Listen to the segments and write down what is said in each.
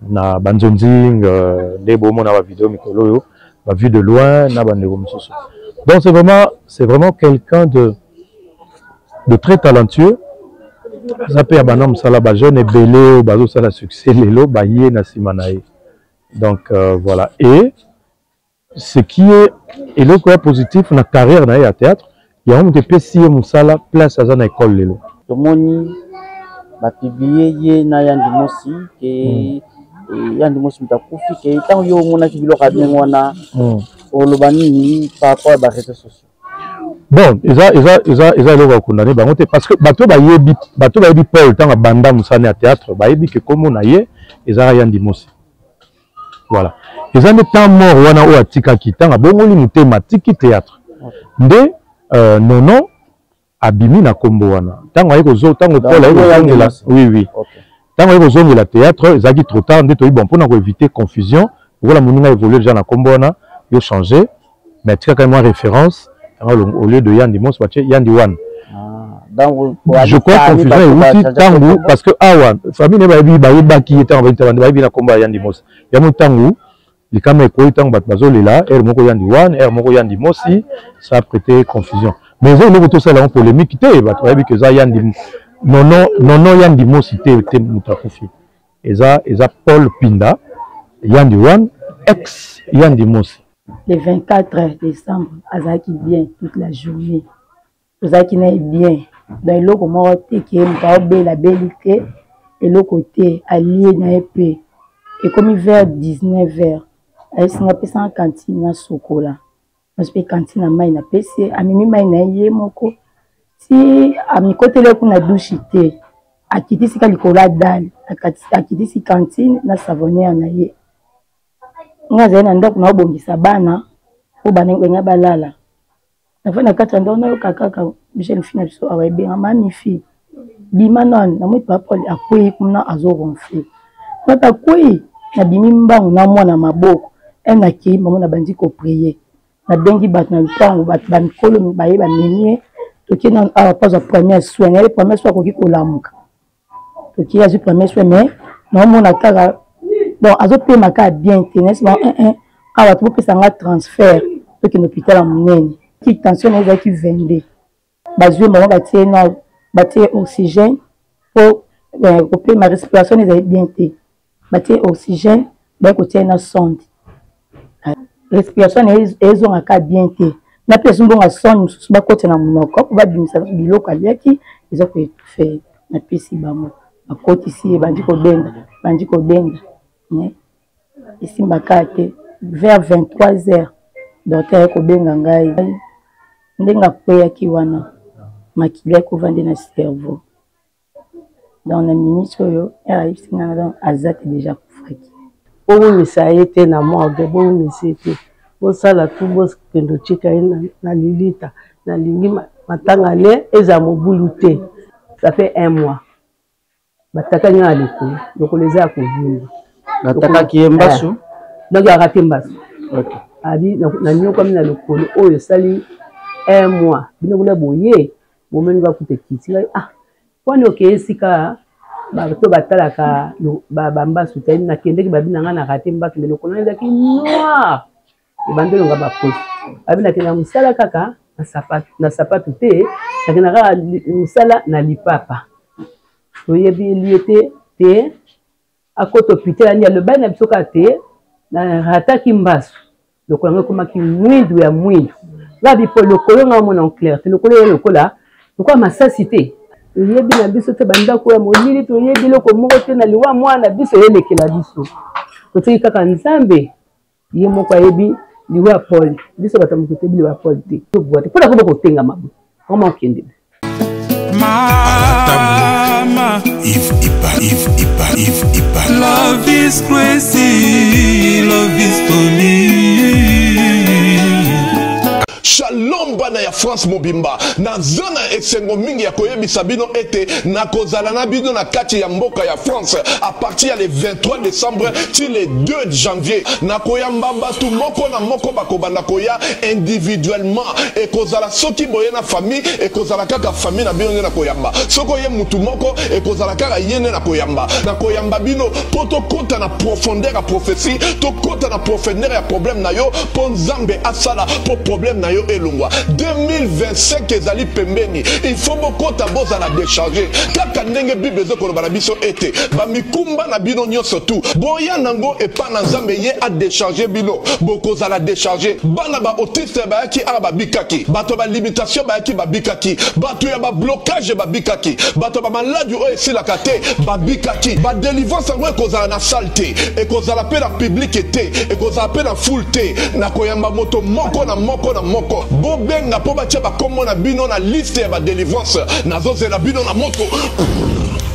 na banzonzing ndebo mona ba vidéo mikolo yo ba vu de loin na bandeko mosusu. Donc c'est vraiment quelqu'un de très talentueux. Zape ya bana musala ba jeune ebele bazo sala succès lelo ba yé na simanae. Donc voilà, et ce qui est eloko positif na carrière na ya théâtre, il y a un de pesi musala place à na école lelo. Tomoni ba publier ye na Yandi Mosi ke Yandi Mosi mutakufi ke tant yo mona ki bilo ka wana olobani ni par rapport à réseaux sociaux. Bon, ils ont condamné parce que bateau ba yebi Paul tant banda musane à théâtre ba yebi que comme on a yé ils ont Yandi Mosi. Voilà. Ils ont des temps mort wana o atika kitanga bongoli muthématique théâtre. Nde non abimi na kombo wana. Tango ayeko zo tango Paul ayeko zongela. Oui. Tango ayeko zongela théâtre, ezaki trop tard nde to bon pour éviter confusion. Voilà moninga évoluer déjà na kombo wana, yo changer mais tika quand même référence au lieu de Yandi Mosi, Yandi Wan. Je crois confusion est tango parce que awa famille ne ba bi ba ki tango ba bi na kombo Yandi Mosi. Ya mo tango les caméras quoi tant bat bazolela er moko Yandi Wan er moko Yandi Mosi, ça a prêté confusion. Mais ils ont tout ça là en polémique té ba to que ça Yandi non Yandi Mosi té mutakufi. Eza Paul Pinda Yandi Wan ex Yandi Mosi. Le 24 décembre azaki bien toute la journée. Azaki na bien dans le côté qui est la bellité et le côté allié na épée et comme vers 19h elle s'en appelle en cantine na sokola. Parce que cantine na mai na PC amimi mai na ye moko si ami côté le kuna douche té akiti sika likola dal akiti si cantine na savonnière na ye ngaze na ndako na obongisa bana po bana ngwenga balala na fana kata ndo na kaka Michel Fina biso awabe mami fi bima non na mwi papa akoi kuna azoronfle papa koi na bimi mbangu na mwana maboko ena ki maman na bandi ko prier na bengi bat na ntango bat ban kolo baye ba menye to ki na pas première soin les première soin ko ki ko lamuka to ki azu première soin mais na mona kaka bon azo pe maka bien tennis bon awa to pe sanga transfert to ki l'hôpital à munene qui tension est qui vendait bazue maman batie oxygène pour couper ma respiration est bien té batie oxygène ba ko tiena sonde respiration est on aka bien té na personne bon a sonde mususu ba côté na monoko ba bimisa biloko aliaki ils ont fait na pesi bamo a côté ici bandi ko benda ici bakate vers 23h docteur ko benga ngai ndenga koya ki wana makile ko vendre na cerveau dans la ministre yo ya singa na azate déjà kufaki owo misaete na morgue bo misete bo sala tout bo kendo chika na lilita na lingi matanga ne eza mobuluté ça fait 1 mois bataka nya aliko donc les a ko vivre bataka ki embasu donc ya raté mbasu OK ali na nyo comme na lokolo oyo sali 1 mois bino kula boye momeni ba kuté kiti kwani okesika ba to batalaka ba mbasu tani na kendeki babina nga na raté mbasu mais lokolo eza ki noir e bandelo nga ba poste abina kena musala kaka na sapatu te na kena musala na lipapa oyebi liete te akoto pitela ni le bana bisoka te na rataki mbasu lokolo nga komaki mwindu ya mwindu la bipo lokolo nga mona en clair te lokolo pourquoi masasi te oyebi na biso te banda ko ya molili to oyebi loko moko te na liwa mwana biso yelekela biso to te kaka nzambe ye moko ayebi liwa Paul biso batamuko te liwa Paul te to boite pour la ko tenga mabu comment okende Mama, if love is crazy, love is for me. lomba na ya France mobimba na zona esengo mingi ya koyebisa bino ete na kozala na bino na kati ya mboka ya France à partir le 23 décembre ti le 2 janvier na koyamba batu moko na moko bakobanda koya individuellement et kozala soki boye na famille et kozala kaka famille na bino na koyamba soko ye mutu moko et kozala kaka yene na koyamba bino poto kota na profondeur ya prophétie to kota na profondeur ya problème na yo po nzambe asala po problème na yo elongwa 2025 ezali pembeni il faut bokota bozala décharger kaka ndenge bible ezokoloba na biso ete bamikumba na bino nyonso tu boya nango epa na nzambe ye a décharger bino bokozala décharger bana ba autiste bayaki ala babikaki bato ba limitation bayaki babikaki bato ya ba blocage babikaki bato ba maladi oyo esilaka te babikaki ba délivrance yango ekozala na salle te ekozala mpe na public te ekozala mpe na foule te na koyamba moto moko na moko na moko bobenga mpo batia bakombo na bino na liste ya ba délivrance nazozela bino na moto.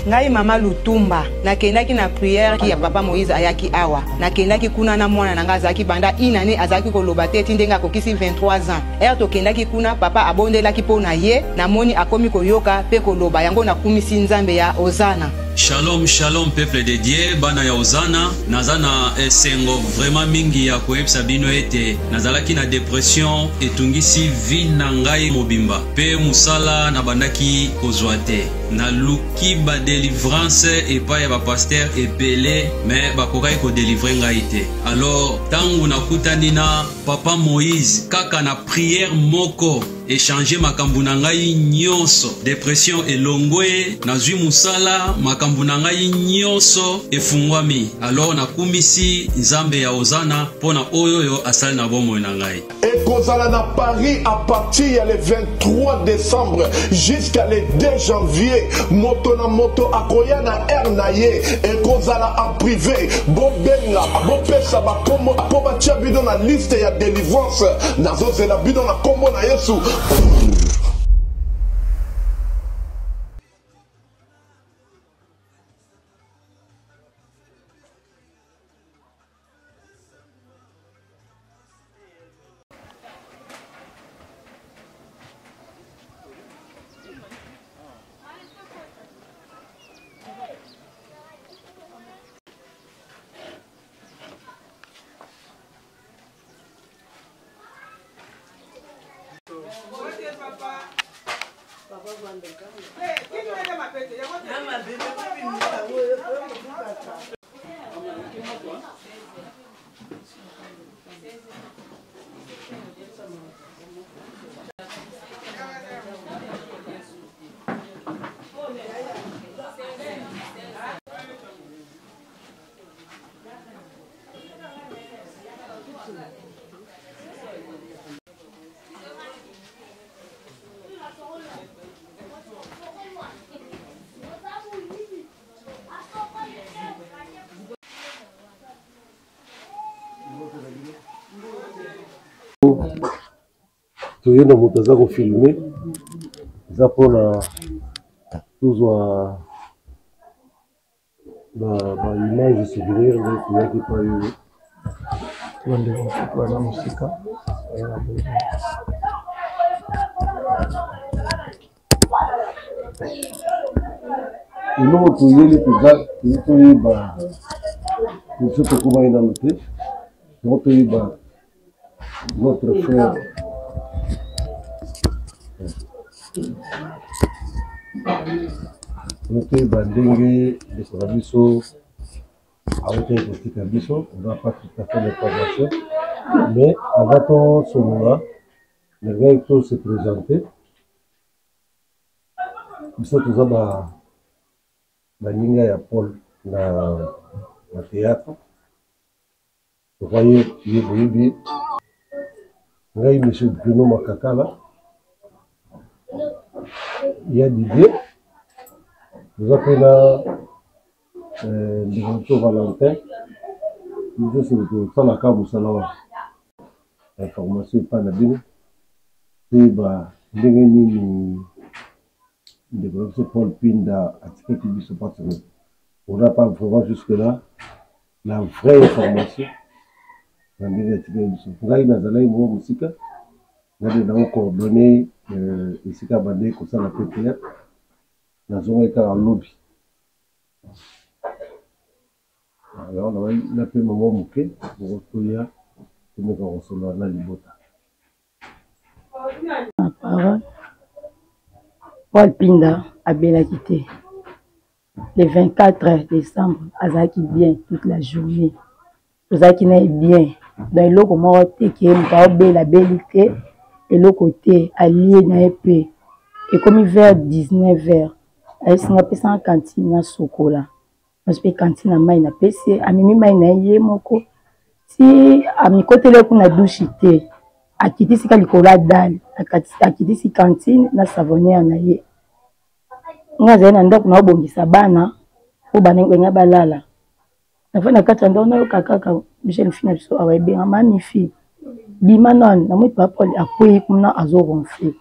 Ngai mama Lutumba nakendaki na prière ki ya papa Moïse ayaki awa nakendaki kuna na mwana nanga azaki banda inane azaki koloba te tindenga kokisi 23 ans tokendaki kuna papa abondelaki po na ye namoni akomi koyoka pe koloba yango nakumisi nzambe ya Ozana. Shalom, shalom, peuple de Dieu, bana ya Ozana, nazana esengo vraiment mingi ya koyebisa bino ete nazalaki na dépression etungisi vie na ngai mobimba pe musala na bandaki kozwa te na luki ba délivrance epai ya ba pasteur ebele mais bakokaki ko délivrer ngai te. Alors tangu nakutani na papa Moïse kaka na prière moko échanger makambu na ngai nyonso dépression elongwe nazwi musala makambu na ngai nyonso efungwami. Alors nakumisi nzambe ya Ozana pona oyo asali na bomoi na ngai. Ekozala na Paris à partir le 23 décembre jusqu'à le 2 janvier moto na moto akoya na air na ye ekozala en privé bobenga bopesa bakombo po batia bino na liste ya délivrance nazozela bino na kombo na Yesu. toye na moto aza kofilme eza mpona tozwa baimage souvenir nde toyaki pa yo wana mosika eloko toyeli toza toyeba biso tokomaki nano te yango toyeba notre frère toyeba ndenge ndeko na biso awutaki kotika biso on n'a pas tout à fait l'information mais avant tosolola ndenge tose présenter biso toza baninga ya Paul na théâtre tokoye ye boyebi ngai monsieur Bruno Makakala ya Didier toza mpe na ndeko Valentin biso tosalaka mosala wana information epai na bino toyeba ndenge nini ndeko na biso Paul Pinda atikaki biso parce que on n'a pas vraiment jusque là la vraie information na ndenge atikaki biso ngai nazalaki mwa mosika Nous avons coordonné ici à Bandé, comme ça, la PPF. Nous avons été en lobby. Alors, on a appelé Maman Mouké pour retrouver nous avons recevoir la Libota. La parole. Paul Pinda a bien quitté. Le 24 décembre, Azaki bien toute la journée. Azaki n'est bien. Dans le comment qui est la bellité et le côté allié na épée. Et comme vers 19h, elle s'est appelée en cantine na sokola. Parce que cantine na maï na pesi, a mimi maï na yé moko. Si a mi côté le kuna douche té, a quitté si kalikola dal, a quitté si cantine na savonnière na yé. Nga zena ndako na obongisa bana po bana nga balala. Na fa na kata ndo na kaka Michel fina biso awabe mami fi. Bima non na mwe papa akui kuna azo ronfler.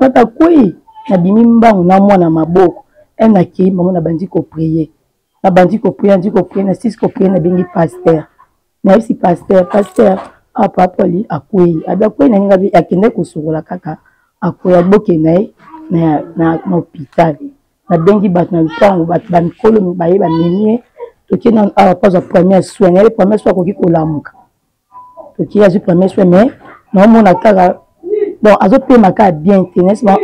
Papa kui na bimi mbangu na mwana maboko. Na ki maman na bandi ko prier. Na bandi ko prier, na six ko prier na bengi pasteur. Na isi pasteur a papa li akui. Abia kui na nga bi akende ko sokola kaka akui aboke na hôpital. Na bengi bat na lupango bat ba mikolo ba yeba menye toki na pas a premier soin les premiers soins ko ki kolamuka toki azu premier soin mais non mona kaka bon azo pe maka bien tennis bon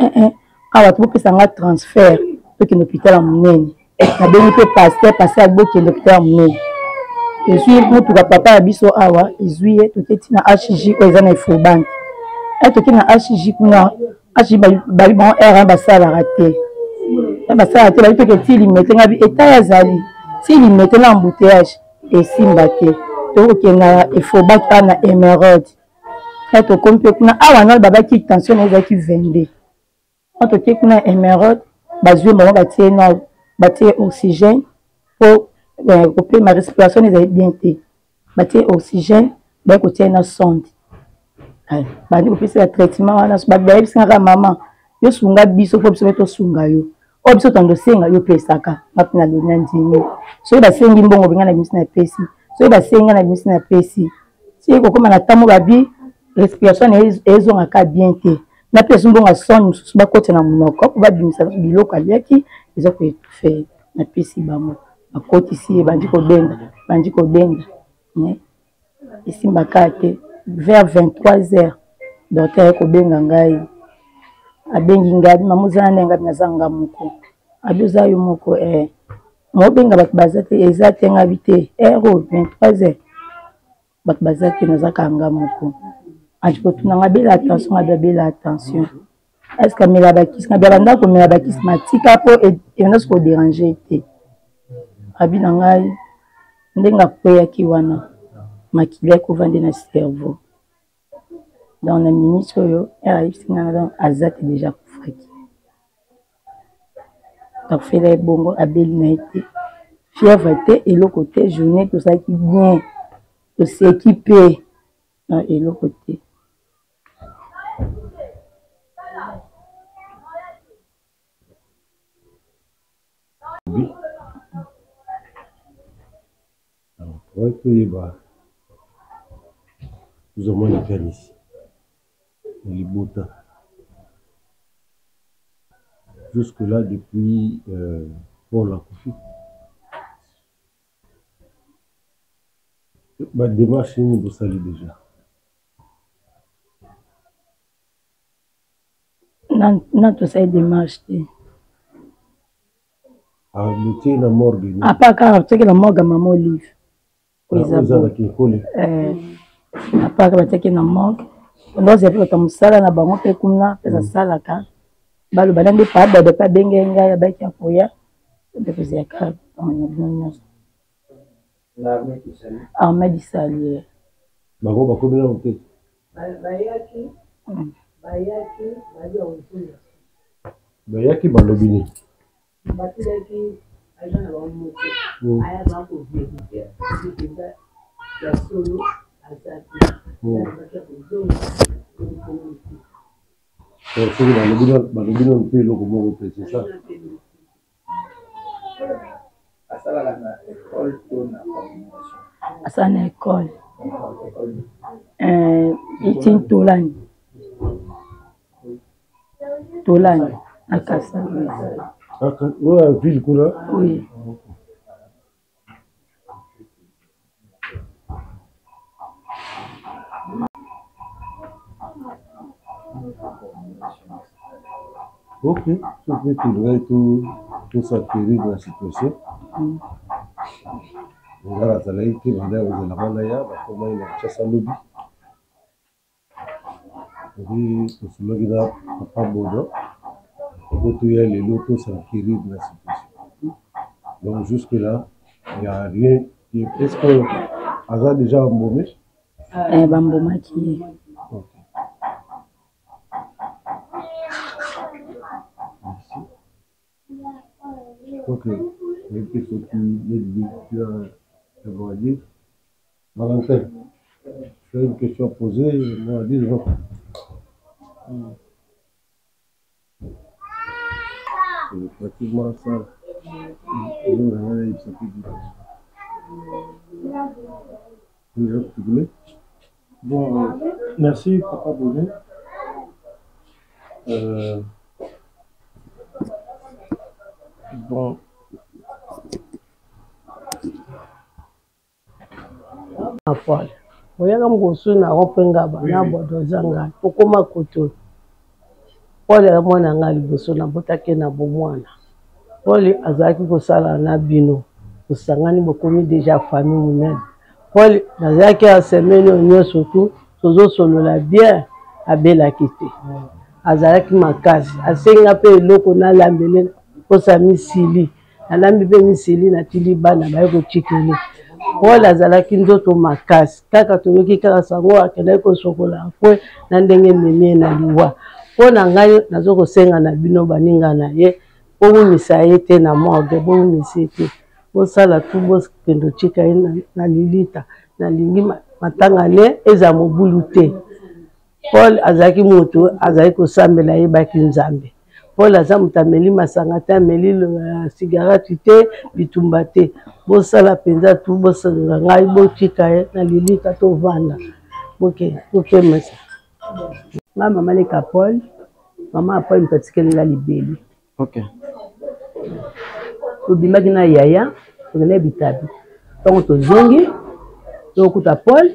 awa to pesa nga transfert toki na hôpital munene na bengi pe passer à boke na hôpital munene je suis mutu ka papa ya biso awa ezuye toki tina HJ ko ezana ifo bank toki na HJ kuna HJ ba bon R ba sala raté. Ça a été que si limité na bi état ya zali si limité na embouteillage et simbate to ke na il faut battre na émeraude to compte kuna awa na baba ki tension na ki vende to ke kuna émeraude bazwe mo batie na batie oxygène pour couper ma respiration les bien té batie oxygène ba ko tie na sonde ba ni ko pesa traitement wana ba ba bisinga maman yo sunga biso ko biso to sunga yo o biso tando senga yo pesaka mapina lo nandini so ba sengi mbongo binga na bimisi na pesi so ba senga na bimisi na pesi si ko koma na tamu babi respiration ezo ngaka bien te na pesi mbongo son mususu ba kote na munoko ba bimisa biloko aliaki ezo ko faire na pesi bamo akoti si bandi ko benda ne isimba kate vers 23h docteur ko benga ngai abengi ngabi mamuzana ngabi nazanga moko abuza yo moko mo benga bat bazate exacte ngabi te 23h bat bazate nazaka nga moko ajiko tuna ngabela attention est-ce que mela bakis ngabi banda ko mela bakis matika po et on se déranger te abi na ngai ndenga koya ki wana makile ko vendre na cerveau. Dans la minute, Azat est déjà fatigué. Donc, fait les bongo à Belinaïté. Fièvre et l'autre côté, journée, tout ça qui vient, tout s'équiper. Et l'autre côté. Oui. Alors, pour être nous avons les peines ici. Les Bota. Jusque-là, depuis Paul Akoufi. Ma démarche est nous salut déjà. Non, tout ça est démarche. Ah, nous la morgue. Ah, pas car tu sais que la morgue maman livre. Oui, ça va. Apa kabataki na morgue ndo zepe ko tamusala na bango pe kuna pesa sala ka balo banande pa ba de pa bengenga ya ba kia koya de pesa ka on no la armée sali bango ba ko bela onte bayaki balobini batilaki ajana ba mo aya ba ko vivre ya solo. C'est ça. À l'école. Itin Tolani. Tolani, à Kassa. Oui, à ville, quoi. Oui. Ok, je peux trouver tout s'acquérir de la situation. On va la salaire qui va d'ailleurs aux Alamaya, comment il a chassé lobby. Oui, tout ce lobby là, papa Bodo, pour tout y aller, l'auto s'acquérir de la situation. Donc jusque-là, il n'y a rien qui. Est-ce que Aza déjà embaumé? Bamboma qui est. Ok, une question qui tu as dire. Valentin, tu as une question à poser, moi à dire non. C'est pratiquement ça. Bon, merci Papa Bonnet. Bon. Paul. Oyaka mkosu na ropenga ba na bodozanga tokoma koto. Paul ya mwana nga liboso na botake na bomwana. Paul azaki kosala na bino. Kosangani bokomi déjà famille monene. Paul azaki a semaine onyo surtout tozo solola bien abela kité. Azalaki makasi asenga pe eloko na lambele kosa misili. Alambi pe misili na tili bana ba ko chikele. Paul azalaki nzoto makasi kaka toyoki kaka sango akendaki kosokola kwe na ndenge memie na liwa mpo na ngai nazokosenga na bino baninga na ye bomimisa ye te na morgue bomimisa ye te bosala tu bokende otika ye na lilita nalingi matanga ne eza mobulu te. Paul azalaki moto azalaki kosambela yebaki nzambe. Paul aza moto ameli masanga te ameli cigarette te bitumba te. Bosala penza tu bosala ngai botika ye na lilika tovanda. Ok, topemesa. Ma mama leka Paul, mama Paul mtatikeli nga libeli. Ok. Tobimaki na yaya, tokende bitabi. Tongo tozongi, tokuta Paul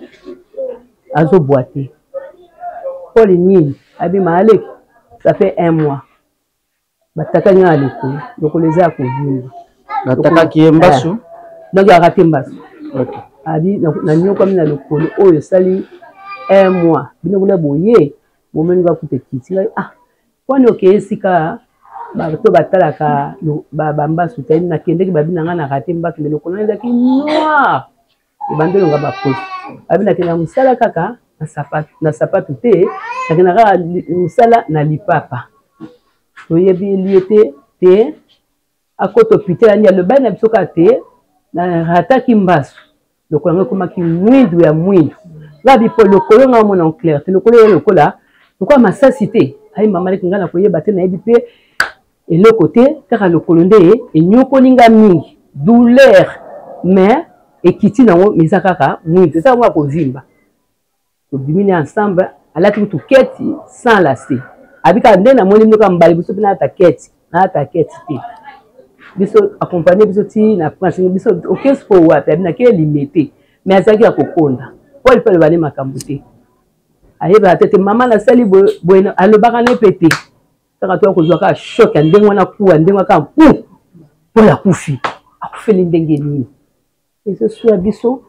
azoboite. Paul nini, abima aleki, ça fait 1 mois. Bataka nga aleko, lokoleza akovimba. Bataka kiembasu. Donc il a raté Mbasso. Ok. Abi na nyo comme na lokolo oyo sali 1 mois. Bino kuna boye, moment va kute kiti. Ah. Kwani okesika ba to batalaka ba Mbasso tani na kende ki babi na raté Mbasso mais lokolo ezaki noir. E bandelo nga ba poste. Abi na kena musala kaka na sapato te, na kena ka musala na lipapa. Oyebi liete te akoto pitela ni le bana bisoka te. Na rataki Mbasso lokolo komaki mwindu ya mwindu ngabi po lokolo nga mona en clair te lokolo ya lokola lokwa masasi te ai mama leki ngana koyeba te na yebi pe eloko te kaka lokolo nde enyoko ninga mingi douleur mais ekiti nango meza kaka mwindu ça mwa kozimba to bimini ensemble alati tu keti sans lasser abika nde na moni ndoka mbali biso na ta keti te biso accompagner biso ti na prince biso okes ko wapi abina ke limité mais azaki akokonda Paul pe le bale makambo te ayeba tete mama na sali bueno alobaka ne pété kaka to ko zwaka choc ndenge na kuwa ndenge ka Paul akufi akufeli ndenge nini eso soit biso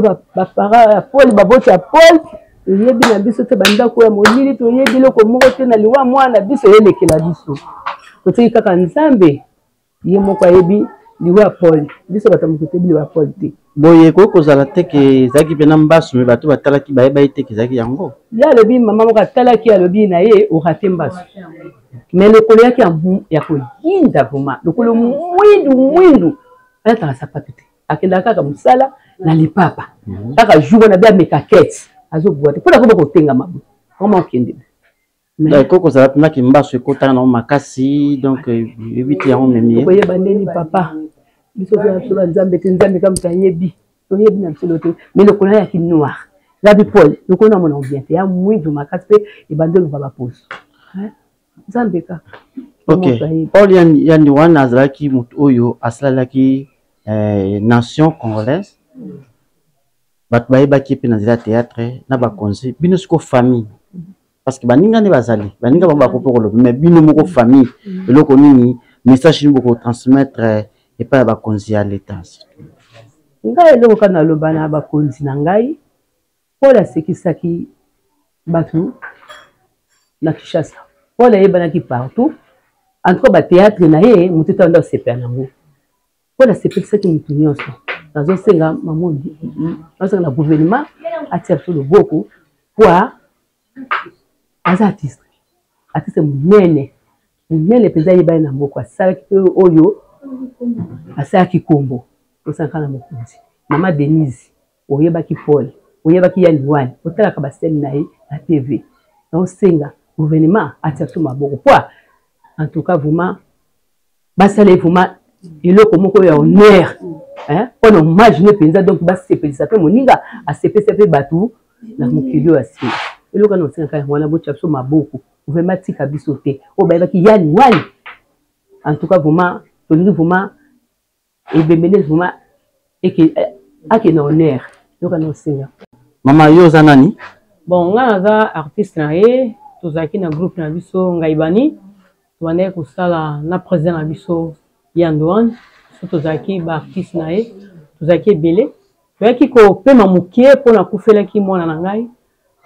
ba para Paul baboti ya Paul yebi na biso te banda ko ya molili to yebi loko moko te na liwa mwana biso yelekela biso to te kaka nzambe ye moko ayebi liwa Paul biso batamukote liwa Paul te boye ko kozala te ke zaki pena Mbasso me bato batalaki bayeba ite ke zaki yango ya lobi mama moko atalaki ya lobi na ye o raté Mbasso mais lokolo yaki ya koyinda vraiment lokolo mwindu ayataka sapato te akenda kaka musala na lipapa kaka jour na bia mekakete azoboite mpona koba kotenga mabu vraiment okende D'accord, que ça va pas qu'il Mbasso ekota na makasi donc éviter en même. Oye bandeni papa. Biso so nzambe te nzambe comme ça yebi. To yebi na biso te mais le collant ya ki noir. La bi Paul, le collant mon bien. Ya mouidu makasi pe e bandelo baba pose. Zambeka. Ok. Paul Yandi wana azalaki mutu oyo asalalaki nation congolaise. Bat bayebaki pe na zela théâtre na bakonzi bino siko famille. Parce que baninga ne bazali, baninga ba ko pokolo mais bino moko famille eloko nini message ni boko transmettre et pas bakonzi à l'état. Ngai eloko kana lobana bakonzi na ngai Paul asekisaki batu na Kinshasa. Paul ayebanaki partout. En tout cas, le théâtre, il y a un peu de temps. Pour la CP, c'est une opinion. Dans un sénat, le gouvernement a tiré le beaucoup pour les artistes. Artistes, les pays qui sont beaucoup. Ça qui peut oyo, ça qui combo. Pour ça qu'on a beaucoup. Maman Denise, oyeba ki Paul, oyeba ki Yanouane, otala kabastel na la TV. Dans un sénat, le gouvernement a tiré le beaucoup. En tout cas, vraiment, basale vraiment, il est comme un honneur. On imagine penza donc bas CP ça fait moninga a CP batou na mukilio asi. Il est comme on sait quand on a beau chapso maboko, vraiment tika bisoté. O ba ki yani wani. En tout cas, vraiment, toni vraiment et bemene vraiment et que a que honneur. Donc on sait. Maman yo zanani? Bon, on a artiste na ye, tozaki na groupe na biso ngaibani. Tuane kusala na président na biso Yandoan tozaki ba artiste na ye tozaki belé toyaki ko pema mukie pona kufelaki mwana na ngai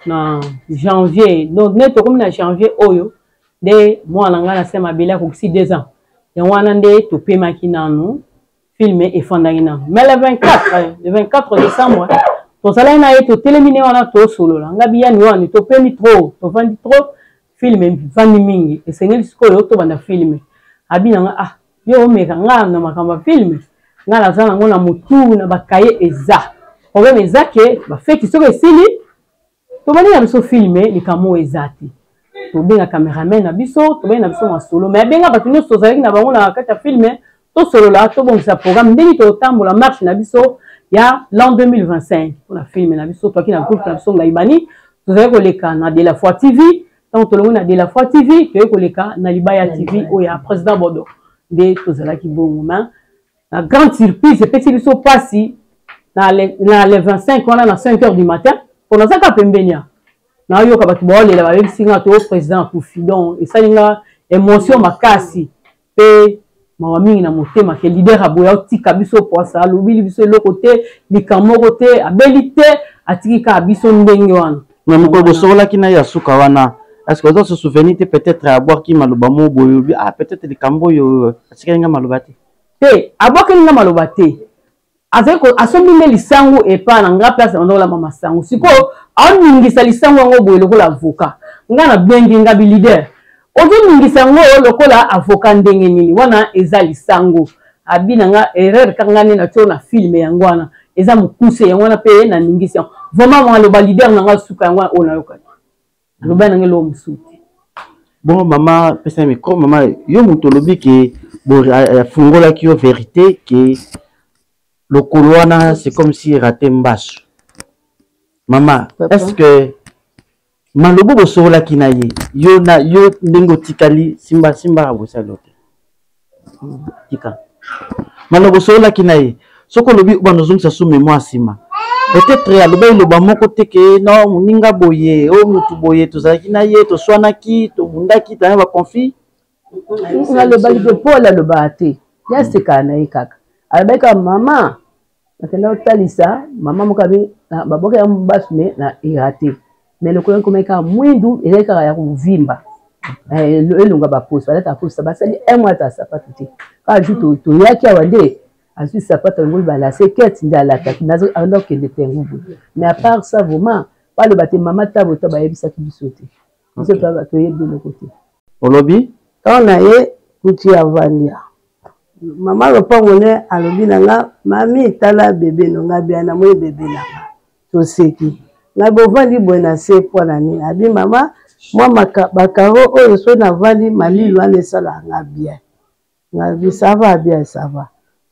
na janvier donc neto comme na janvier oyo de mwana ngai na sema belé ko 2 ans ya wana nde to pema ki nanu filmer et fandaki na mais le 24 décembre tozala na ye to téléminé wana to solo la ngabi ya ni wana to pemi trop to vandi trop filme vani mingi esengeli sikoyo to banda filme abina nga yo meka nga na makamba filme nga na zana ngona mutu na bakaye eza problème ezake ba feki soko esili to bani na biso filme likamo ezati to benga cameraman na biso to benga na biso solo mais benga batu nyonso zalaki na bango na kata filme to solo la to bongisa programme ndeni to tambola marche na biso ya l'an 2025 pour la filme na biso to ki na groupe na biso ngaibani to zalaki koleka na de la foi TV. Donc, tout le monde a de la foi TV, que koleka na Libaya TV, où il y a président Bordeaux. De tout cela qui bon moment. La grande surprise, c'est petit biso passi, dans les 25, on a à 5 h du matin, pour nous ça pembenia. Na yo kabaki bo le la avec singa to président pour fidon et ça linga émotion makasi pe mawami na motema ke leader aboya tika biso pour ça lobili biso le côté likamo côté abilité atika biso ndenge wana. Mais moko bosola kina ya suka wana. Est-ce que vous avez se souvenir peut-être à boire qui malobamo boyobi peut-être les cambo yo atikalinga malobati te abokelinga malobati azeko asombi lisango et pas na nga place on la mama sango siko oningisa lisango ngo boyo lokola avocat nga na bengi nga bi leader ozo ningisa ngo lokola avocat ndenge nini wana eza lisango abina nga erreur kanga ni na tona filme yango wana eza mukuse yango na pe na ningisa vraiment mo le leader na nga suka yango ona yoka. Bon, maman, maman, yo mutolobi que fungola qui vérité que le couloir c'est comme si raté mbache. Maman, est-ce que malobo bosola kinaye yo na yo ndingo tikali simba abosalote. Tika. Malobo bosola kinaye soko lobi banozum sa sou mémoire sima. Peut-être le bamo côté que non muninga boye o mutu boye to zaki na ye to swanaki to mundaki ta ba confi na le bali de Paul le baté ya se kana ikaka alibeka mama natenda talisa mama mukabi baboka ya mbasme na irate mais le koyo komeka mwindu eleka ya kuvimba elunga ba poste balata poste basali un mois ta sapatuti ka juto to yaki awande ensuite ça pas tant la c'est qu'est dans la tête alors que était rouble mais à part ça vraiment pas le bâtiment maman tabo taba yebisa ki bisoté c'est pas ba toyer de l'autre côté olobi quand on a kuti avandia maman le pongolais alobi nanga mami tala bébé nonga bien na moi bébé là to seki na bovandi bona se pour nani abi maman moi bakaro oyo so na vandi mali lwa sala nga bien nga ça va bien ça va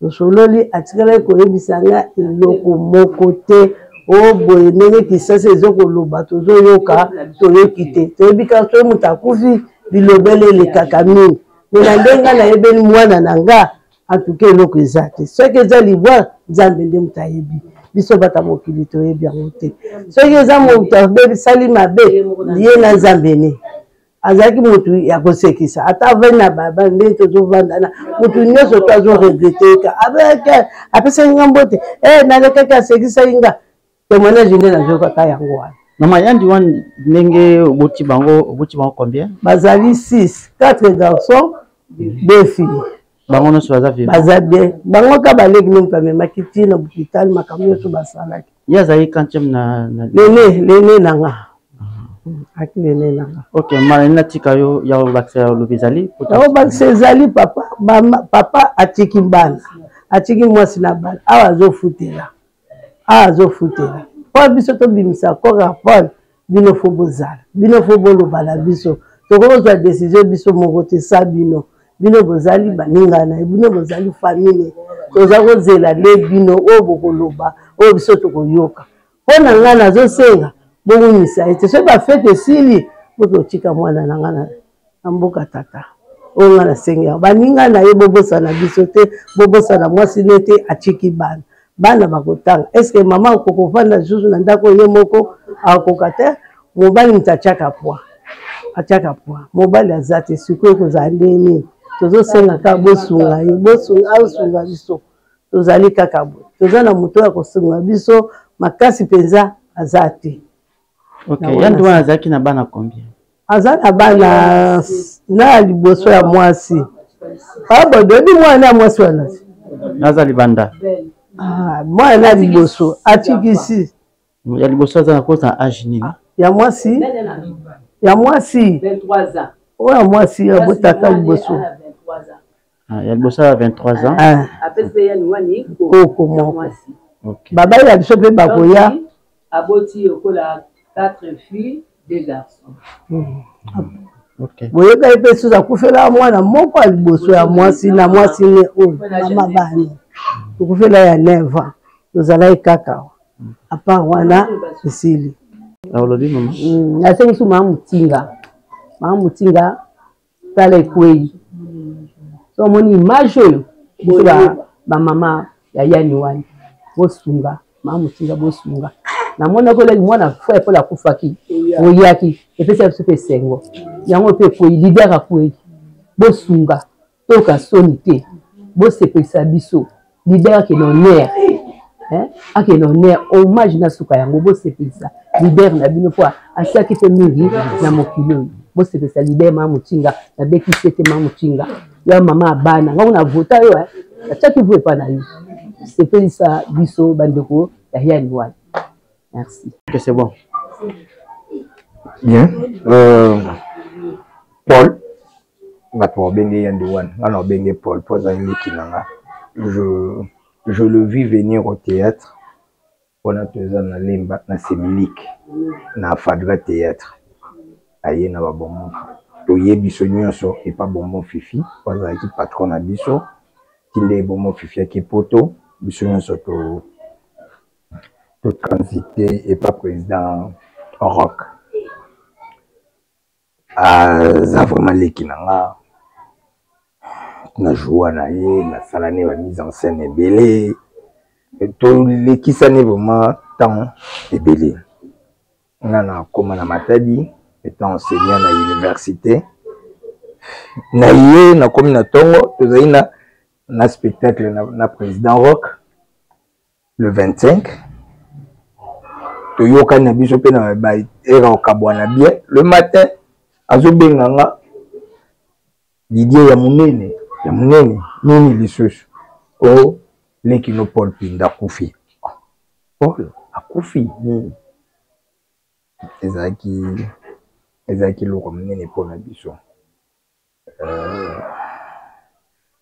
sololi atikala koyebisanga eloko moko te o boye ndenge kisasa ezokoloba tozoyoka toyoki te toyebi kaka soki moto akufi bilobele le kakami mais ndenga na yebeli mwana nanga en tout cas eloko eza te soki eza libwa nzambe nde moto ayebi biso bata mokili toyebi yango te soki eza moto abebisali mabe ye na nzambe ne azalaki motu ya kosekisa ata avai na baba nde tozovandana motu nyonso to azoregrete apesaki nga mbote nalekaki asekisaki nga témoignage nde nazokaka yango wana Maman Yandi wan ndenge oboti bango combien? Bazali 6, 4 garçons, 2 filles. Bango no soza vivant. Bazabie. Bango ka baleki nem pa mema kiti na hôpital makamyo so basalaki. Ya zayi kantiam na lene nanga. Aki lene nanga. OK, mala na tika yo ya bakse lo bizali. Ya bakse zali papa atiki mbana. Atiki mwasi na bana. Awa zo futela. Pas biso to bimisa ko rapport bino fo bozala bino fo bolo bala biso to ko zo décision biso moko te sa bino bozali baninga na bino bozali famille to za ko zela le bino o bokoloba o biso to ko yoka pona ngana zo senga bongo misa ete so ba fete sili boto tika mwana na ngana amboka tata o ngana senga baninga na ye bobosa na biso te bobosa na mwasi nete achiki bana bana bakotanga est-ce que maman kokofanda juzu na ndako ye moko akokata mobali mtachaka poa mobali azate siko kozala ndeni tozosenga ka bosunga ye bosunga biso tozali kaka bo tozana moto ya kosunga biso makasi penza azate. OK, yandu wana azaki na bana combien? Azana bana na liboso ya mwasi bodo mwana ya mwasi wana nazali banda mwana liboso atikisi ya liboso za kosa âge nini ya mwasi 23 ans oya mwasi ya botaka liboso ya liboso ya 23 ans apese ya nwani ko mwasi baba ya biso pe bakoya aboti okola 4 filles 2 garçons. OK, boyoka pe suza kufela mwana moko ya liboso ya mwasi na mwasi ne o mama bani tukufela ya 9 ans tozala kaka à part wana isili awolobi mama nasengi su mama mutinga tala ekwei so moni image oyo biso ba mama ya yani wani bosunga mama mutinga bosunga na mona ko leki mwana fo epo la kufaki oyaki epesa biso pe sengo yango pe ko leader akwei bosunga toka sonite bosepesa biso leader ke l'honneur ake l'honneur hommage na suka yango bosepesa leader na bino po asiaki pe mingi na mokilo bosepesa leader mama mutinga na beki sete mama mutinga ya mama abana ngako na vota yo achaki vous pas na yo sepelisa biso bandeko ya yani wani. Merci. OK, c'est bon. Bien. Paul, Paul, je le vis venir au théâtre. On a besoin de limba na Sémilik, na Fadra théâtre. Aïe na ba bon. To yebi sonyoso et pas bonbon fifi, parce que patron na biso, tinde bonbon fifi qui poto, bisonyoso to transité et pas président rock. Ça vraiment l'équinanga. Na joie na ye, na salane la mise en scène est belé. Tout l'équissane vraiment tant est belé. On a comme na matadi, étant enseignant à l'université. Na ye, na comme na tongo, tout ça na spectacle na président rock le 25. Toyoka na biso pe na ba era okabwana bien le matin azobenganga Didier ya munene nini lisusu o lekino Paul Pinda kufi Paul akufi ezaki loko munene pour na biso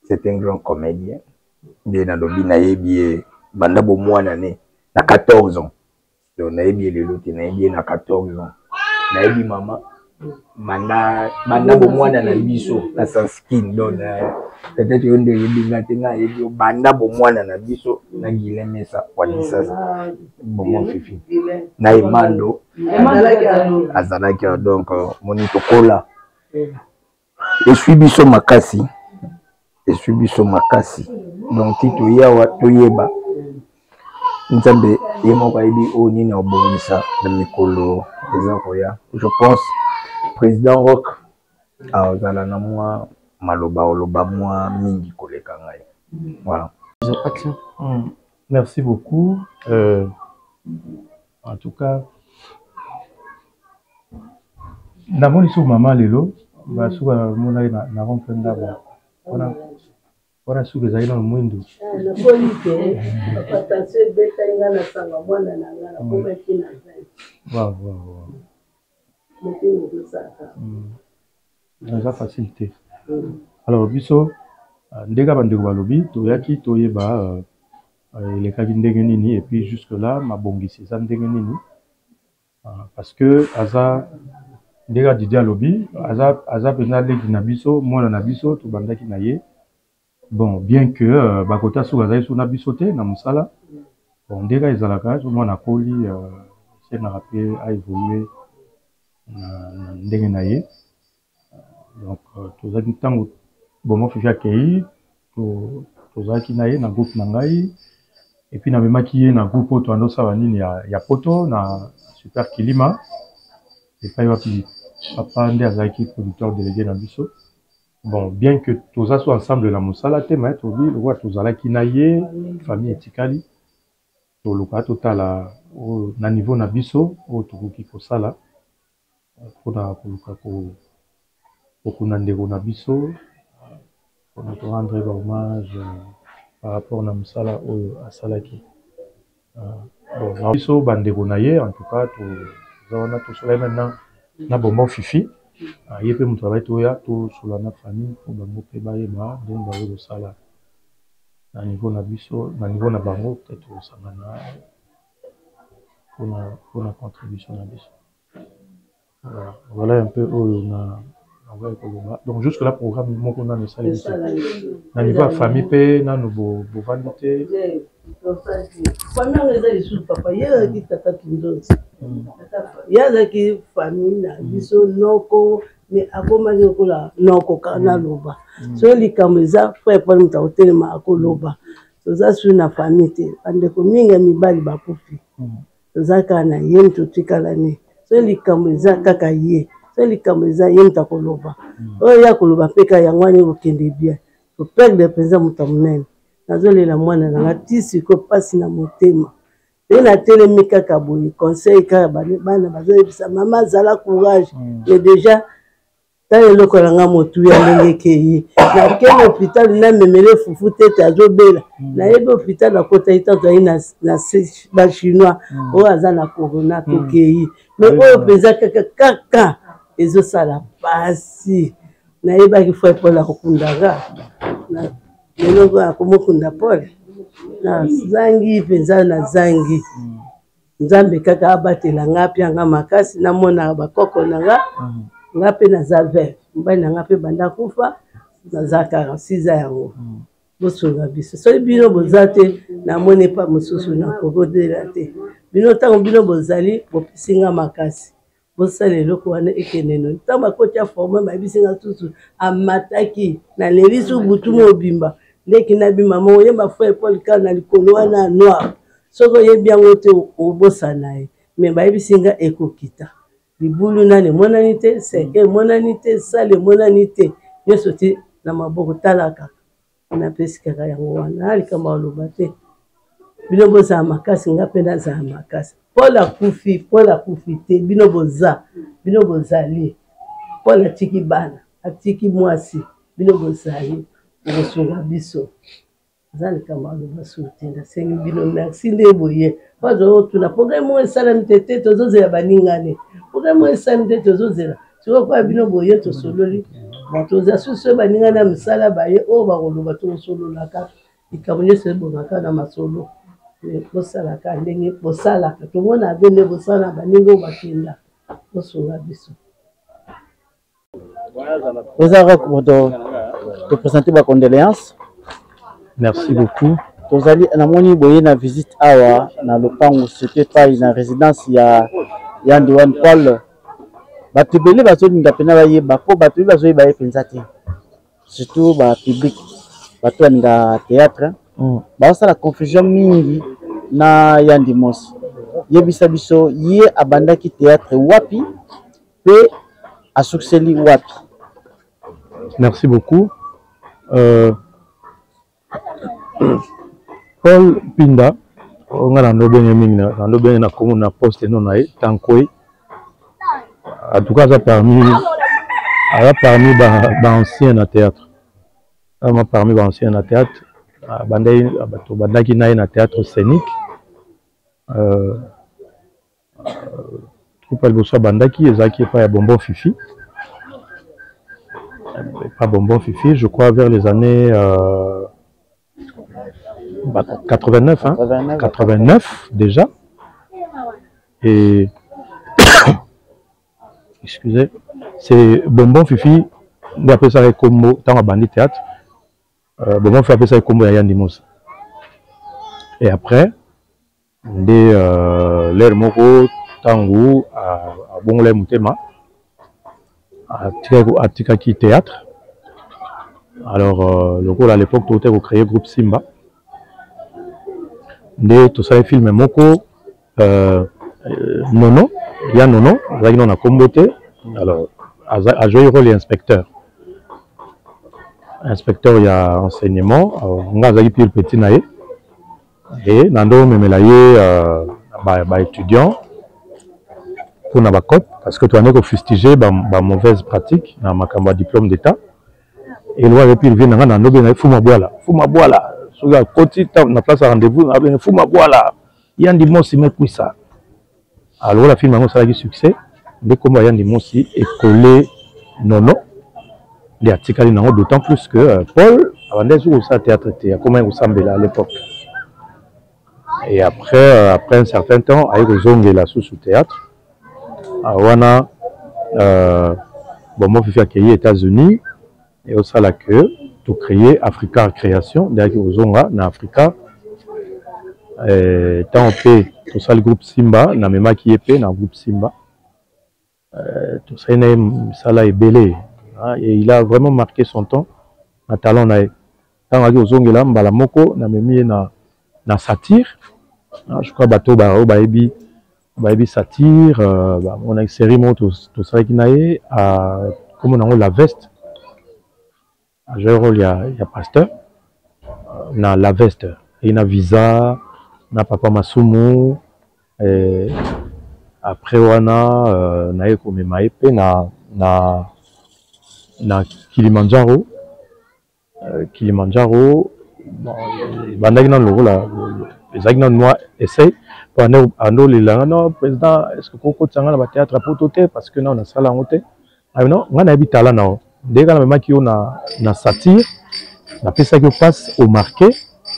c'est un grand comédien de na lobi na yebi banda bo mwana ne na 14 ans. Donc, na yebi le lote na yebi na 14 ans. Na yebi mama manda bo mwana na biso na skin donc peut-être on de yebi ngatenga yebi banda bo mwana na biso na gilemesa wadisa bon fifi na imando azalaki donc moni tokola et suis biso makasi donc tito yawa toyeba nzambe yemo kaibi o nini obonisa de mikolo ezakoya. Je pense président Rock a ozala na moi maloba oloba moi mingi koleka ngai. Voilà. Merci beaucoup. En tout cas, namoni sou maman lelo ba sou mona na rompenda ba. Voilà sou que zaina mwendo. Na polite papatanse beta inga na sanga mwana na ngana komba kina zai. Wow. Motino de saka. Ça facilité. Alors biso ndeka bandeko balobi toyaki toyeba les cas ndenge nini et puis jusque là ma bongisi ça ndenge nini parce que aza ndeka Didier alobi aza pena leki na biso mwana na biso to bandaki na ye. Bon, bien que bakota sou aza sou na biso te na musala bon ndeka ezalaka so mwana koli c'est na rappel a évolué na ndenge na ye. Donc tozaki ntango bon fifi akei tozalaki na ye na groupe na ngai et puis na memaki ye na groupe oyo andosala nini ya poto na super kilima epai wapi papa nde azalaki producteur délégué na biso. Bon, bien que tous soient ensemble la mosala te mais tobi le roi tozalaki na ye famille etikali to loka total na niveau na biso o tokoki kosala pona koluka ko kunandeko na biso pona to rendre hommage par rapport na mosala oyo asalaki. Bon na biso bandeko na ye en tout cas to zawana to sola maintenant na bombo fifi ye pe mutu abai toya to sola na famille po bango pe bayeba ndenge bazo kosala na niveau na biso na niveau na bango peut-être osangana pona contribution na biso. Voilà un peu oyo na donc jusque là programme moko na mesala biso na niveau ya famille pe nano bovandi te famille eza lisusu papa ye azalaki tata kindozi ye azalaki famille na biso noko me akomaki lokola noko kaka naloba soki likambo eza frère pone moto akotelema akoloba toza sui na famille te bandeko mingi ya mibali bakufi toza kaka na ye moto otikala ne soki likambo eza kaka ye soki likambo eza ye moto akoloba oyo ya koloba mpe kaka yango wana ekokende bien koperdre mpenza moto monene nazolela mwana nanga ti sikoyo mpasi na motema e natelemi kaka boye conseil kaka bana bazoyebisa mama azala courage mais déjà tala eloko nanga motu ya ndenge ekei nakende hôpital namemele fufu tete azobela nayebi hôpital akotaki tanto ayi na bachinois oyo aza na corona tokei mais oyo mpenza kaka ezosala pasi nayebaki fo epola kokundaka eloko akomokunda pole nazangi mpenza nazangi nzambe kaka abatela nga mpe anga makasi namona bakoko na nga nga mpe naza vert mobali na nga mpe banda kufa naza 46 yango bosunga biso soki bino boza te namoni epa mosusu nakokodela te bino ntango bino bozali bopesi nga makasi bosala eloko wana ekendeno ntango bakoti ya forme bayebisi nga susu amataki nalebi su butu mobimba ndeki nabima mo oyeba frère Paul kaka na likolo wana noir soki oyebi yango te obosana ye me bayebisi nga ekokita libulu nani emonani te seke emonani te sale emonani te nyonso te na maboko tala kaka napesi kaka yango wana na likambo aloba te bino bozala makasi nga mpe nazala makasi Paul akufi te bino bozali Paul atiki bana atiki mwasi bino bozali okosunga biso aza likambo aloba susu te nasengi bino merci nde boye bazotuna programme oyo esalami te tozozela baningane programme oyo esalami te tozozela sikokoya bino boye tosololi toza susu baningane ya misala baye oyo bakoloba tokosololaka likambo nyonso ebongaka na masolo bosalaka ndenge bosalaka tomona abe nde bosala baninga oyo bakenda bosunga biso Rock moto te présenter ma condoléance. Merci beaucoup. Tozali namoni boye na visite awa na lopango c'était pas une résidence ya Antoine Paul bato ebele bazolinga mpena bayeba mpo bato bazoyeba ye mpenza te surtout bapublic bato balinga théâtre bazosala confusion mingi na Yandi Mosi yebisa biso ye abandaki théâtre wapi pe asukseli wapi. Merci beaucoup. Paul Pinda on a na comme na poste non na tankoi en tout cas ça parmi anciens na théâtre parmi anciens na théâtre bandaki na théâtre scénique troupe alboso bandaki ezaki pas Bonbon Fifi pas Bonbon Fifi je crois vers les années 89, hein? 89 déjà. Et excusez, c'est Bonbon Fifi, on appelle ça combo dans la bandit théâtre. Bonbon Fifi appelle ça combo à Yandi Mosi. Et après, dès l'air moko tango à Bongole Moutema, à Tikaki théâtre. Alors le rôle à l'époque tout était créé groupe Simba. Tout ça, les films Moko, Nono, il y a Nono, il a comboté. Alors, à jouer le rôle d'inspecteur. Inspecteur, il y a enseignement. On a le petit naïe. Et Nando Memelaye, étudiant pour na cop parce que tu as que fustiger mauvaise pratique dans ma diplôme d'état. Et loi et puis il vient dans Nando Fuma Boala. Sur la côté, na place à rendez-vous, Fuma Boala. Yandi Mosi met ça. Alors la film a eu succès. Dès que Yandi Mosi est collé Nono, les articles d'autant plus que Paul avant où ça théâtre était comment il semblait à l'époque. Et après un certain temps, avec Zong et la sous théâtre, on a bon moi je suis accueilli aux États-Unis et au ça la queue. Pour créer Africa Création, derrière Ozonga, na Africa, tant on peut tout ça le groupe Simba, na même qui est dans le groupe Simba, tout ça ça là est belé, et il a vraiment marqué son temps, na talent na tant on Ozonga là, mbala moko, na même na satire, je crois bateau baebi satire, on a une série tout ça qui naé à comme on a la veste. J'ai rôle il y a pasteur na la veste il y a visa na papa Masumu et après wana na eko memaepe na Kilimanjaro bandaki na logo la ezaki na moi essaye pendant ando lila non président est-ce que koko tsanga na théâtre pour toté parce que na on a sala ngote ah non ngana habitala na dès que même qui on a satire la pesa qui passe au marqué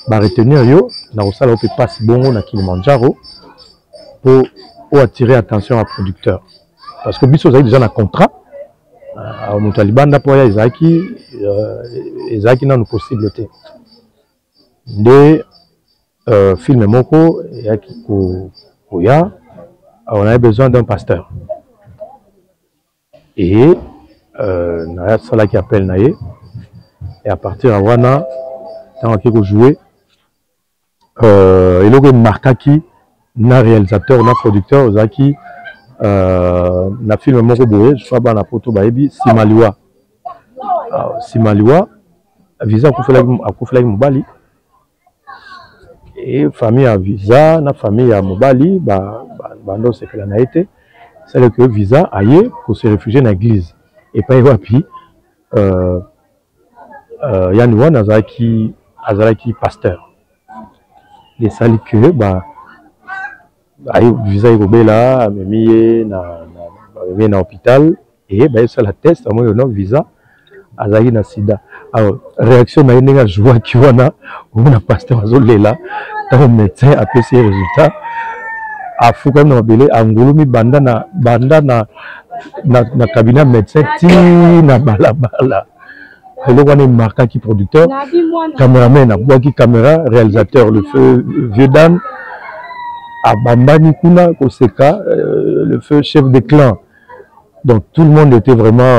va retenir yo na osala qui passe bongo na Kilimanjaro pour attirer attention à producteur parce que biso déjà na contrat à Montalibanda pour ya Isaki na nos possibilités de film moko ya ko ya on avait besoin d'un pasteur et na sala qui appelle naé et à partir de wana tant que jouer et le marquaki na réalisateur na producteur zaki na film moko boye je crois na photo baebi Simaliwa visa akufela mobali et famille à visa na famille à mobali bando c'est que la naïté c'est que visa aille pour se réfugier dans l'église et pas wapi Yanniwa Nazaki pasteur les sali que visa Robela memie na hôpital et ça la test à moi le nom visa azaki na sida alors réaction na yenga joie qui wana on a pasteur azolela tant médecin a fait ses résultats a fou comme na belé angulumi banda na cabinet médecin ti na balabala le wana marquant qui producteur caméraman a boaki caméra réalisateur le feu vieux dame a bambani kuna koseka le feu chef de clan Donc tout le monde était vraiment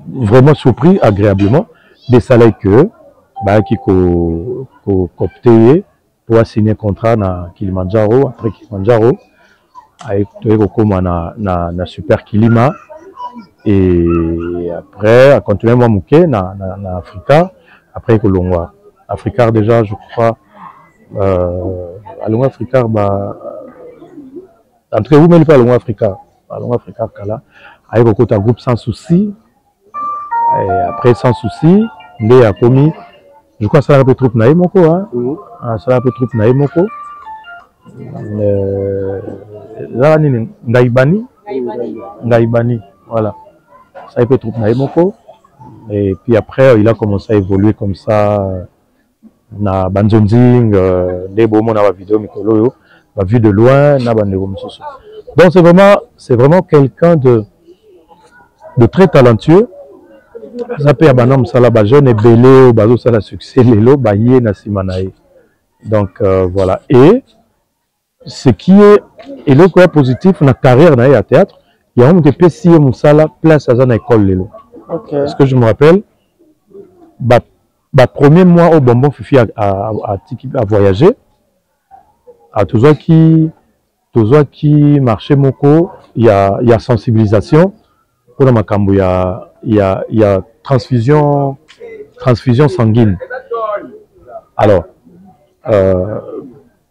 vraiment surpris agréablement des salaires que qui opté pour signer un contrat na Kilimanjaro. Après Kilimanjaro avec na Super Kilima et après à continuer moi mouké na Africa. Après Kolongwa Africa déjà je crois à Longwa Africa entre vous mêlez pas Longwa Africa kala avec un groupe Sans Souci et après Sans Souci ndé a commis je crois ça un peu trop naïf moko hein ça un peu trop naïf moko là nini Ngaibani voilà ça un peu trop naïf moko et puis après il a commencé à évoluer comme ça na banzonzing des beaux na vidéo mikolo va vu de loin na bandeko mosusu. Donc c'est vraiment quelqu'un de très talentueux. Ça peut avoir sala ba jeune belé bazo sala succès lelo ba yé na simanae. Donc voilà, et ce qui est le quoi positif na carrière na à théâtre, il y a un de PC musala place à na école lelo. OK. Parce que je me rappelle premier mois au bonbon Fifi à voyager à toujours qui marché moko il y a sensibilisation pour ma cambo il y a transfusion sanguine. Alors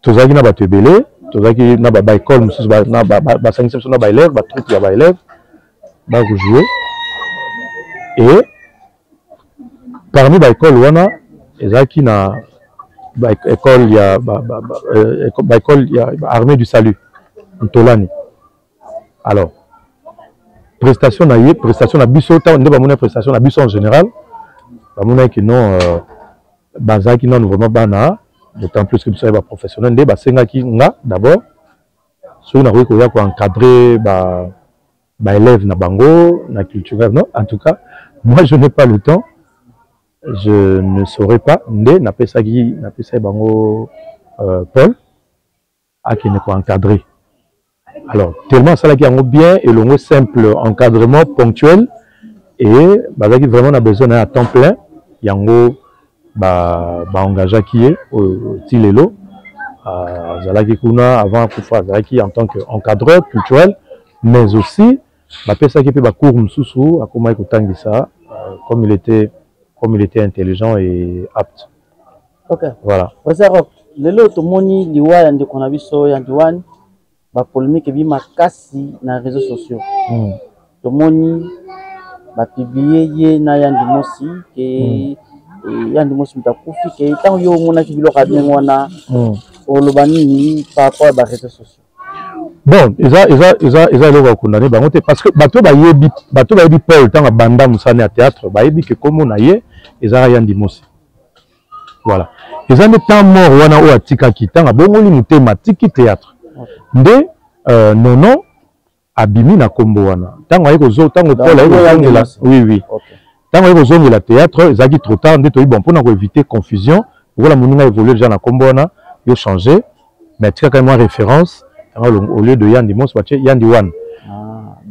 toujours qui n'a pas te belé toujours qui n'a pas école na ba sanction na ba élève ba truc ya ba élève ba jouer et parmi les écoles wana ezaki na école il y a armée du salut Ntolani. Alors prestation na biso ta ndé ba mona prestation na biso en général ba mona ki non bazaki non vraiment bana d'autant plus que biso ba professionnel ndé ba senga ki nga d'abord so na ko ya ko encadrer ba élèves na bango na culturel non en tout cas moi je n'ai pas le temps. Je ne saurais pas ndé na pesaki bango Paul à qui ne pas encadrer. Alors tellement ça là qui a bien et le simple encadrement ponctuel et bazaki vraiment on a besoin à temps plein yango engagé qui est au tilelo zalaki kuna avant kufa zalaki en tant qu'encadreur culturel mais aussi pesaki pe ba cours mususu akoma ekotangisa comme il était intelligent et apte. Ok. Voilà. Lelo tomoni liwa ya ndeko na biso ya Ndiwani ba polémique bi makasi na réseaux sociaux. Tomoni ba publier ye na Yandi Mosi ke Yandi Mosi mutakufi ke tango yo mona ki biloko adengwana olobani ni par rapport à ba réseaux sociaux. Bon, ils ont condamné parce que bateau ba yebi Paul tant banda musane à théâtre ba yebi que comme on a yé ils ont Yandi Mosi. Voilà. Ils ont des temps mort wana o atika kitanga bongoli mutema tiki théâtre. Ndé nono abimi na kombo wana. Tango ayeko zo tango Paul ayeko la oui. Tango ayeko zo la théâtre, zaki trop tard ndé to bon pour éviter confusion, voilà moninga évoluer déjà na kombo wana, yo changer mais tika quand même référence au lieu de Yandi Mosi, Yandi Wan.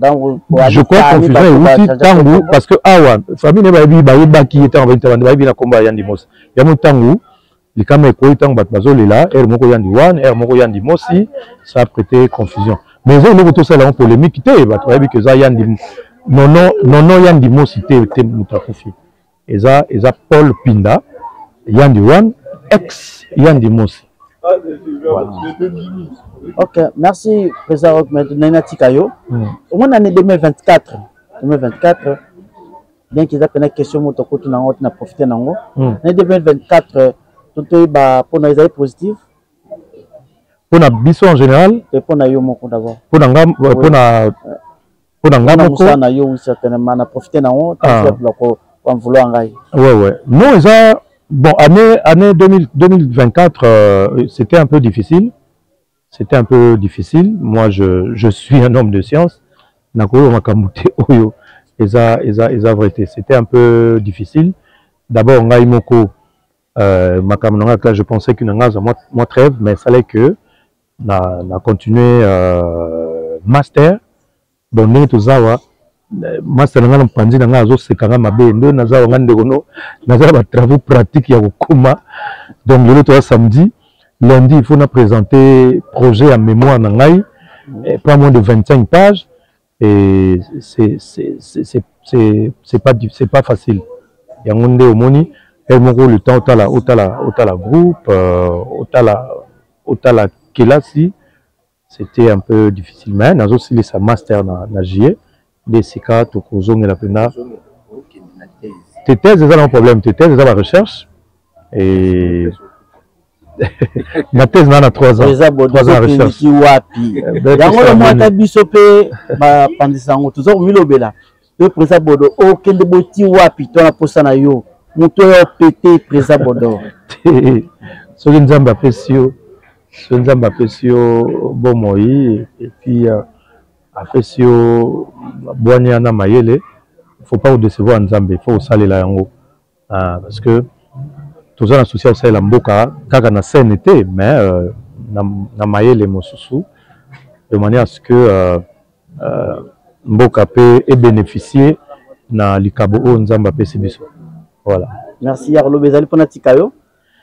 Je crois que confusion est aussi tango parce que awa famille n'est pas qui était en train de combat Yandi Mosi. Il y a mon tango, les caméras quoi tango batbazo là, moko Yandi Wan, moko Yandi Mosi, ça a prêté confusion. Mais ils ont tout ça là en polémique, tu vois que ça Yandi non Yandi Mosi était mutakufi. Et ça Paul Pinda, Yandi Wan, ex Yandi Mosi. Voilà. Ok, merci Président Rock. Maintenant, Tikayo. Au moins, l'année 2024, bien qu'ils aient une question, on a profité d'ango. L'année 2024, tout est pour nous positif. Pour la biso en général. Et pour nous yomoko d'abord. Pour nous na yo certainement na profité d'ango. Pour vouloir engager. Ouais. Non, ils bon, année 2024, c'était un peu difficile. Moi, je suis un homme de science. C'était un peu difficile. D'abord, je pensais qu'une moi trêve, mais il fallait que na continuer master donc ndenge tozawa master nanga na mpanzi nanga azosekanga mabe ndo nazawa nga ndekono nazala ba travaux pratiques ya kokoma donc lelo toza samedi lundi il faut na présenter projet à mémoire na ngai pas moins de 25 pages et c'est pas facile yango nde omoni moko le temps otala groupe otala kelasi c'était un peu difficile mais nazo sili sa master na JE de sika tokozongela pena tes thèses eza na problème tes thèses eza la recherche et ma thèse na 3 ans eza bodo ki wapi yango le mwata biso pe ba pandisango tuzo milobela pe presa bodo o kende boti wapi to na posa na yo muto yo pété presa bodo soki nzambe apesi yo bomoi et puis apesi yo bwani na mayele il faut pas vous décevoir nzambe il faut osalela yango parce que toza na souci osalela mboka kaka na scène te mais na mayele mosusu de manière à ce que mboka pe e bénéficier na likabo oyo nzambe apesi biso voilà. Merci Yarlo bezali pona tikayo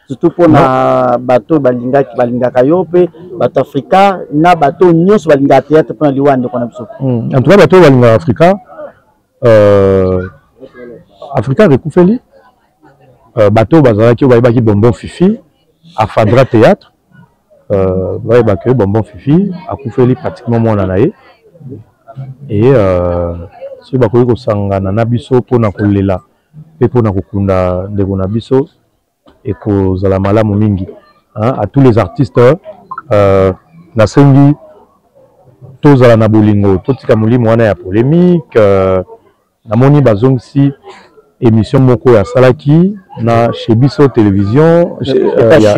surtout pona bato balingaka yo pe bato Afrika na bato nyonso balingaka théâtre pona liwande kona biso en tout cas bato balingaka Afrika Afrika rekufeli bato bazalaki bayebaki bonbon fifi afadra théâtre bayebaki bonbon fifi akufeli pratiquement mwana na ye et soki bakoki kosangana na biso mpona kolela mpe mpona kokunda ndeko na biso ekozala malamu mingi à tous les artistes nasengi tozala na bolingo totika molimo wana ya polémique namoni bazongisi émission moko ya salaki na chez biso télévision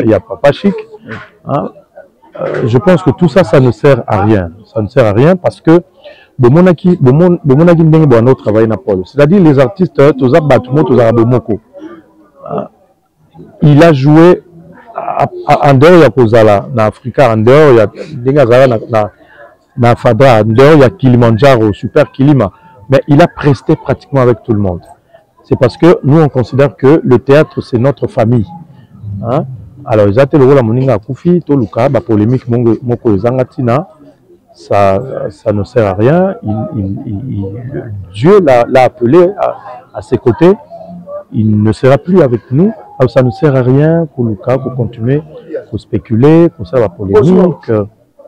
ya Papa Chic je pense que tout ça ça ne sert à rien parce que bomonaki ndenge bwana travailler na polo c'est-à-dire les artistes toza batumo toza bomoko il a joué en dehors ya kozala na Afrika en dehors ya ndenge azala na Fadra en dehors ya Kilimanjaro Super Kilima mais il a presté pratiquement avec tout le monde c'est parce que nous on considère que le théâtre c'est notre famille alors ils ont le rôle à moninga akufi to luka ba polémique moko ezangatina ça ne sert à rien. Dieu l'a appelé à ses côtés. Il ne sera plus avec nous. Alors ça ne sert à rien pour le cas, pour continuer, pour spéculer, pour ça la polémique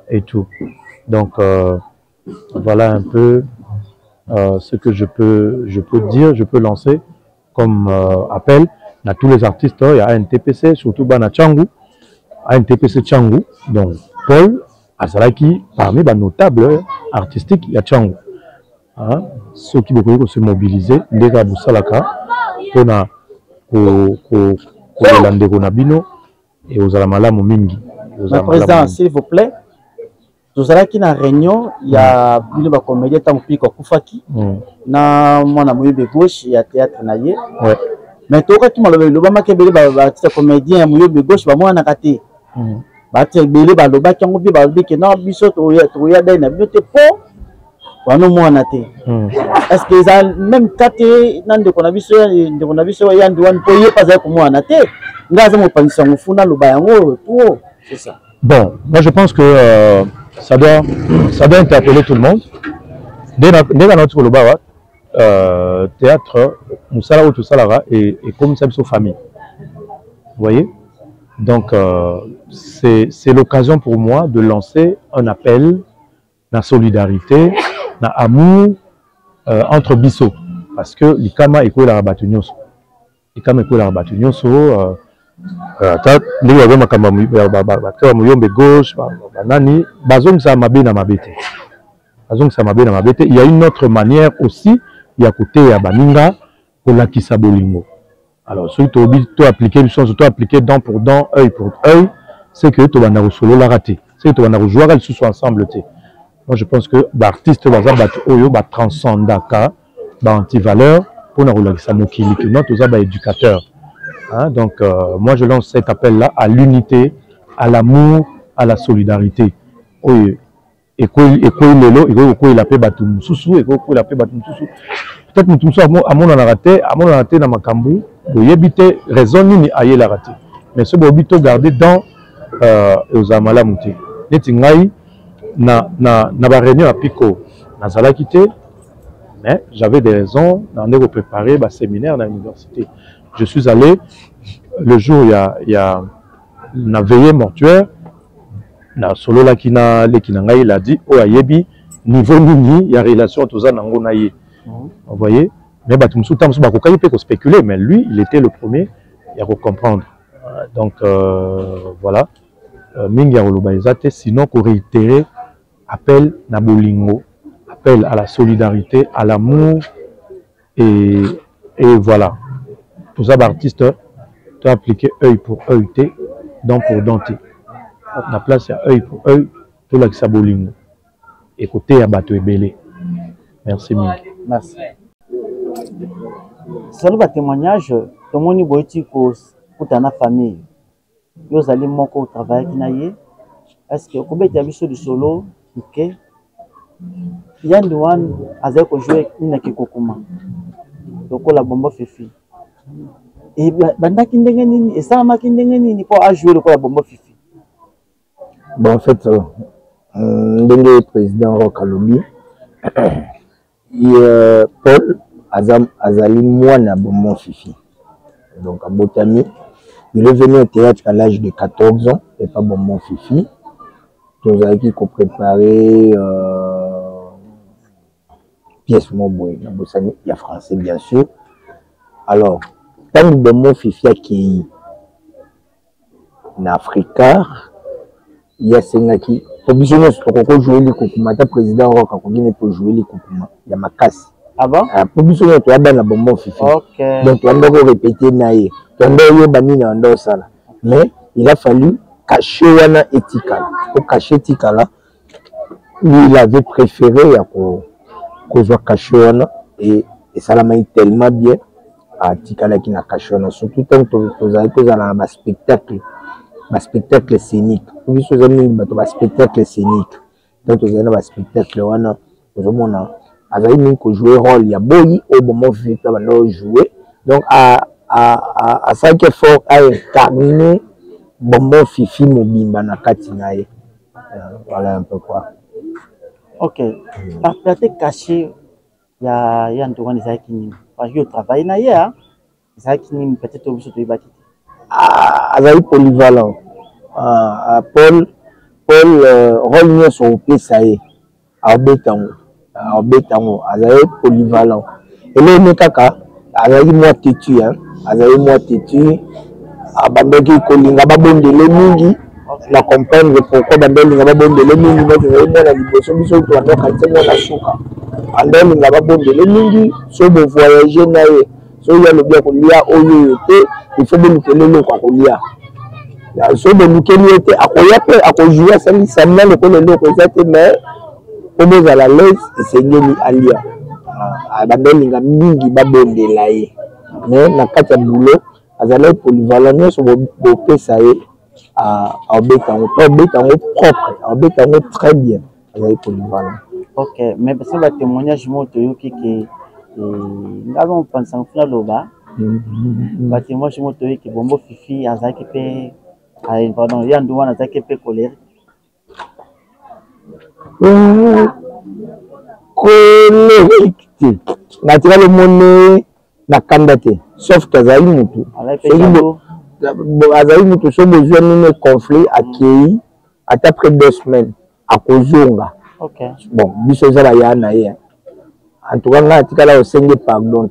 et tout. Donc voilà un peu ce que je peux dire, je peux lancer comme appel à tous les artistes. Il y a ANTPC, surtout Bana Tchangou, ANTPC Tchangou, donc Paul Azalaki, parmi les notables artistiques, il y a Tchangou. Ceux qui veulent se mobiliser, les gars Boussalaka, on a Nabino et aux Alamala Momingi. Président, s'il vous plaît, nous allons qui na réunion, il y a une comédie Tampi Koufaki, na mon ami de gauche, il y a théâtre naïe. Mais tout cas, qui m'a levé, le Bama Kébélé, comédien, mon de gauche, va moi en attaquer. Bate belé baloba kango bi balbi ke na biso to ya dai na biote po wano mwana te est-ce que ça même kate nande ko na biso ya ndwan po ye pas ko mwana te ngaza mo panisa ngufuna loba yango tout c'est ça. Bon, moi je pense que ça doit interpeller tout le monde dès notre loba théâtre musala ou tout ça là et comme ça biso famille. Vous voyez? Donc, c'est l'occasion pour moi de lancer un appel la solidarité, l'amour entre Bisso. Parce que l'Ikama est quoi la rabatunyoso. L'Ikama est quoi la rabatunyoso. Il y a une autre manière aussi, il y a côté à Baninga pour la Kisabolingo. Alors, si tu as appliqué une chose, tu as appliqué dent pour dent, œil pour œil, c'est que tu vas solo la rater. C'est que tu vas jouer elles sous ensemble. Moi, je pense que l'artiste va transcender la anti-valeur pour nous ça nous qui est éducateur. Donc, moi, je lance cet appel-là à l'unité, à l'amour à la solidarité. Oui, et quoi lelo, et quoi il a fait batum sousou, et quoi il a fait batum sousou. Peut-être que tout ça, à mon raté dans ma cambou, vous éviter raison ni aïe la raté. Mais ce bobito garder dans aux amala mouté. Netingai na ba réunion à Pico, na zala quitté, mais j'avais des raisons d'en préparer un séminaire dans l'université. Je suis allé le jour il y a une veillée mortuaire. Na solo la kina le kinanga il a dit oh ayebi niveau nini il y a relation tout ça nango na ye. Vous voyez, mais batumsu tamsu bakokai peut spéculer, mais lui il était le premier à comprendre. Donc voilà, mingi ya sinon qu'on réitérer appel na bolingo, appel à la solidarité, à l'amour et voilà. Tout ça artiste tu as appliqué œil pour œil, dent pour dentier. La place à œil pour œil, tout là qui s'aboline. Et côté à bateau et belé. Merci mille. Merci. Selon le témoignage, tout le monde est pour ta famille. Vous allez manquer au travail qui n'aille. Est-ce que vous avez vu du solo? Ok. Il y a une one avec jouer une équipe kokuma. Donc la bombe fifi. Et banda kindengeni et ça ma kindengeni ni pour jouer le la bombe fifi. Bon, en fait, le président Rokalobi, Paul Azali Mouana Bomon Fifi. Donc à Botami, il est venu au théâtre à l'âge de 14 ans, et pas Bomon Fifi. Nous avons qui préparé pièce Moboy, il y a français bien sûr. Alors, tant que Bomon Fifi a qui en Africa, il y a Sengaki. Pour jouer les Koukouma, le président Rock a pour jouer les Koukouma. Il y a ma casse. Ah bon? Pour jouer les Koukouma, il y a Bomon Fifi. Donc, on doit répéter Naïe. On doit bannir un dos ça. Mais il a fallu cacher Wana Etika. Pour cacher Etika là, lui, il avait préféré qu'on soit caché Wana. Et ça l'a mis tellement bien à Etika là qui n'a caché Wana. Surtout tant que vous avez un spectacle. Un spectacle scénique. Vous avez un spectacle scénique. Donc, vous avez un spectacle. Vous avez joué rôle. Il y a beaucoup au moment où vous jouer. Donc, à 5 efforts à incarner Bombo Fifi Mobimba na Katinaye. Voilà un peu quoi. Ok. Par peut-être caché, il y a un tour des Akini. Parce que je travaille na hier. Les Akini peut-être au bout de la Azaï polyvalent. Paul rôle sur le pied, ça y est. Azaï polyvalent. Et là, on est kaka. Azaï moi têtu, hein. Azaï moi têtu. Abandaki kolinga babondele mingi. La comprendre pourquoi bandelinga babondele mingi. Donc, azaï moi la libération. Biso to ando kanse moi la souka. Bandelinga babondele mingi. So bo voyager na ye. So ya le bien kolia oyo yote. Il faut bien que le quoi kolia. So de mukeli yote akoya pe akojua sali samna le ko le loko zate mais pour nous à la l'aise c'est ngeli alia. Bandelinga mingi babondela ye. Mais na kati ya boulot azala polyvalent so bo pesa ye à obetango propre, obetango très bien. Azala polyvalent. OK, mais parce que le témoignage montre que nous avons pensé en final là-bas. Moi je montre que Bombo Fifi azaki pe pardon Yandoua azaki pe colérique. Colérique. Naturellement monnaie na kandate sauf que azali mutu. Azali mutu so besoin de conflit accueilli après 2 semaines à Kozonga. OK. Bon, biso za ya na ye. En tout cas, on a tikala au 5 pardon.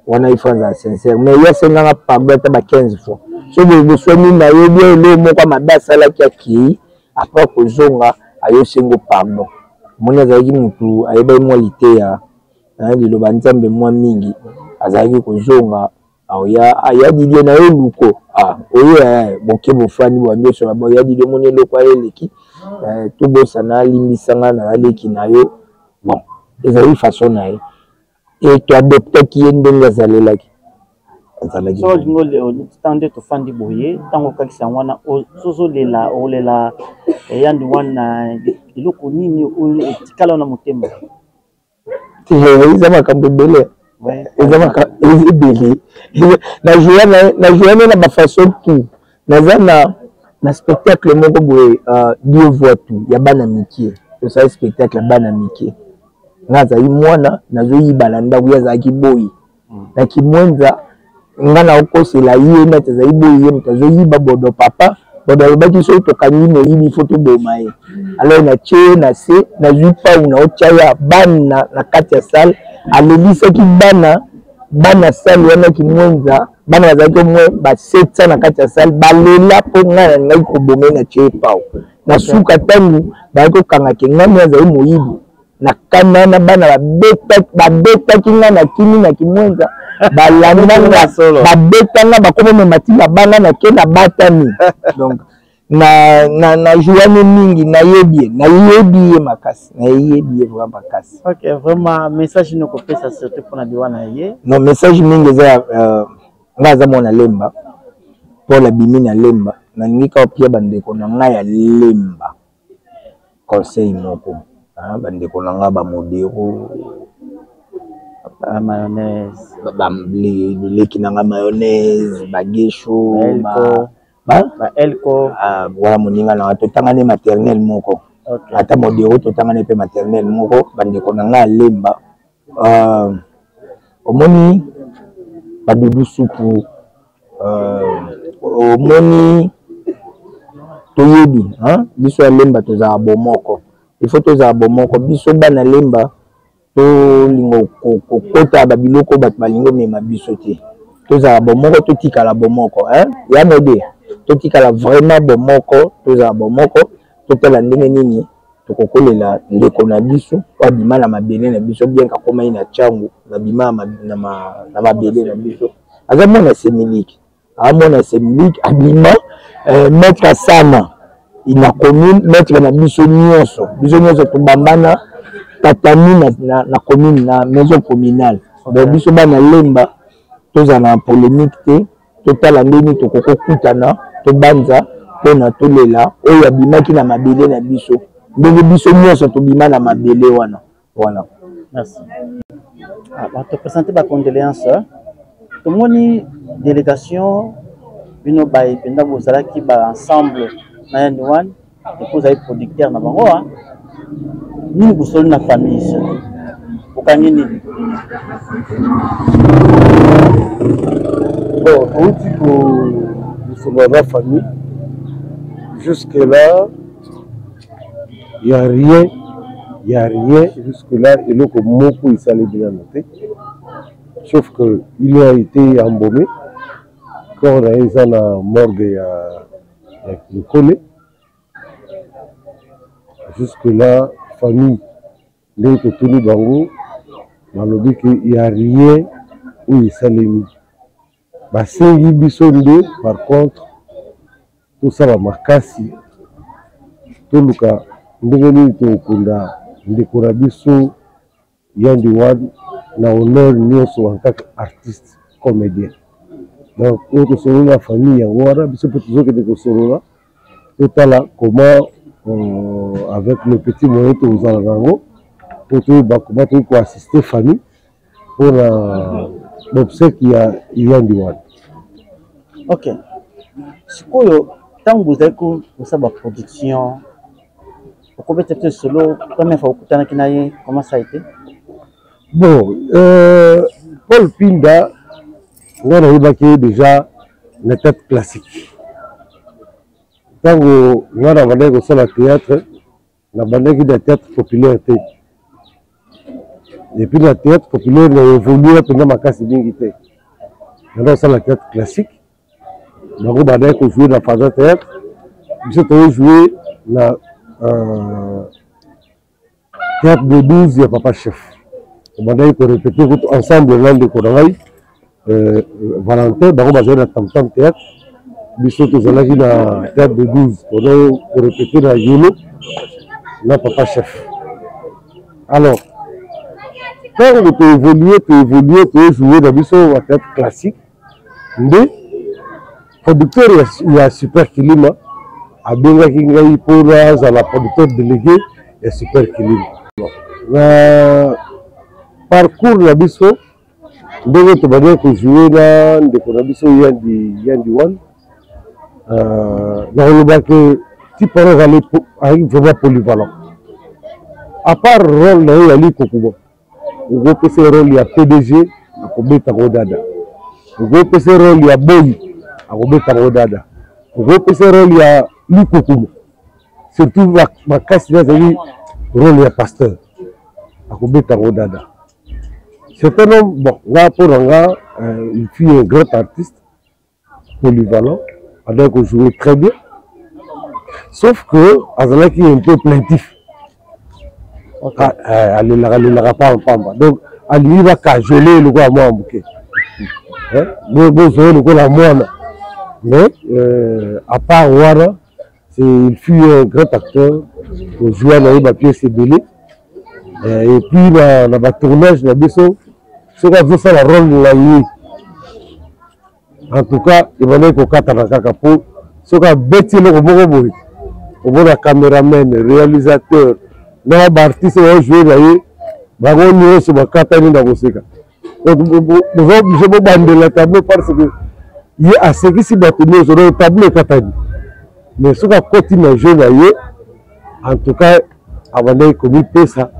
On a eu France sincère, mais il y a 5 pardon 15 fois. Si vous soignez na yo bien le mot comme abasa la qui après Kozonga ayo 5 pardon. Mon azaki mutu ayeba mwalité ya le banzambe mwa mingi azaki Kozonga aya didie na yo luko oyo boke bofani bo ndio so ba ya didie moni loko eleki to bosa na limisanga na leki na yo bon ezali façon na ye et tu adoptes qui est ndenge azalelaki azalaki so tande to fandi boye tango kakisa wana sozo lela olela yandi wana iloko nini etikala na motema eza makambo ebele eza makambo ebele na journée na bafaçon tout naza na spectacle moko boye Dieu voit tout ya bana mikie tosali spectacle ya bana mikie nga azali mwana nazoyibala ndako ye azalaki boyi na kimwenza nga na okosela ye neti azali boyi ye moto azoyiba bodo papa bodo alobaki soki tokangi moyibi fo toboma ye alors natie ye na se nazwi pau na otya ye bana na kati ya sale alelisaki bana sale wana kimwenza bana bazalaki omwe ba 700 na kati ya sale balela mpo ngai nalingaki koboma ye natie ye pau na suka ntango bayaki kokangaki ngami azali moyibi na kanana bana babetaki nga na kimi na kimwenza balandanga babetanga bakoma matima banga na ke na batami donc na journée mingi nayebi ye makasi nayebi ye vraiment makasi. Ok, vraiment message no kopesa surtout pour na biwana ye non message mingi eza nga aza mwana lemba pour la bimi na lemba nalingi ka opia bandeko na ngai ya lemba conseil moko bandeko na nga bamodero mayonnaise leki na nga mayonnaise bagesho elko voilà moninga na totangane maternel moko ata modero totangane pe maternel moko bandeko na nga lemba omoni badudu supu omoni toyebi biso ya lemba tozala bomoko il faut tozala bomoko biso bana lemba tolingo kokota babiloko bato balingo mema biso te tozala bomoko totikala bomoko ya mode totikala vraiment bomoko tozala bomoko totala ndenge nini tokokolela ndeko na biso abima na mabele na biso bien kakoma ye na ntango nabima na mabele na biso aza mwana semilike amona semilike abima maître sana ina commune maître na biso nyonso tobambana tatami na commune na maison communale donc biso bana lemba tozala na polémique te totala ndeni tokokokutana tobanza mpona tolela oyo abimaki na mabele na biso ndenge biso nyonso tobima na mabele wana voilà. Merci. Te présenter ba condoléance tomoni délégation bino baye penda bozalaki ba ensemble na yandi wana eko zali producteur na bango nini bosoli na famille so okangi nini bon outi ko la famille jusque là il y a rien jusque là et le moko il s'allait bien noter sauf que il a été embaumé quand on a eu ça la morgue le collé jusque là famille les tenu bango malobi que il y a rien où il s'allait mis basengi biso nde par contre tout ça va makasi toluka ndenge nini tokunda ndeko na biso yandi wan na honneur nyonso en tant qu'artiste comédien donc oyo tosolola na famille yango wana biso mpe tozokende kosolola totala comment avec le petit moyen tozala nango po toyeba comment toyi koassiste famille mpona obsèque ya yandi wana. Ok, sikoyo ntango bozali kosala baproduction okobeta te solo première fois okutanaki na ye comment ça a été? Bon Paul Pinda nga nayebaki déjà na théâtre classique ntango nga na bandaki kosala théâtre na bandaki na théâtre populaire te et puis na théâtre populaire na évolue mpenza makasi mingi te nanda kosala théâtre classique bango bandaki kojouer na Faza théâtre biso toyojouer na théâtre de 12 ya Papa Chef bandaki korépété ensemble na ndeko na ngai Valentin bango bazali na Tam-Tam théâtre biso tozalaki na théâtre de 12 mpona korépété na Yelo na Papa Chef. Alors ntango toévolue toyojouer na biso na théâtre classique nde producteur ya Super Kilima abengaki ngai mpona azala producteur délégué ya Super Kilima. Na parcours na biso ndenge tobandi kozouer na ndeko na biso Yandi Wan nakoloba ke tipana azali vraiment polyvalent. À part rôle na ye yali kokuma okopesa rôle ya PDG akobeta ngo dada, okopesa rôle ya boyi akobeta ngo dada, okopesa rôle ya likokuma surtout makasi nazali rôle ya pasteur akobeta ngo dada. C'est un homme, bon, là pour nga, il fut un grand artiste polyvalent, donc il jouait très bien, sauf que azalaki un peu plaintif. Alilaka pas en pamba, donc il va cajoler le gars moi en bouquet. Le gars moi, mais à part Wana, il fut un grand acteur, il jouait dans les pièces belé. Et puis dans le tournage de Bisso, ce qu'on fait ça la rôle de la nuit. En tout cas, il va aller au Katanakapo, ce qu'on a bêté le Bobo, au bon caméraman, réalisateur, dans l'artiste qui a joué là, il va aller sur ma Katani dans Boseka. Donc, nous sommes obligés de bander le tableau parce que il y a ce qui s'est battu sur le tableau Katani. Mais ce qu'on a continué à jouer là, en tout cas, avant d'aller commis ça.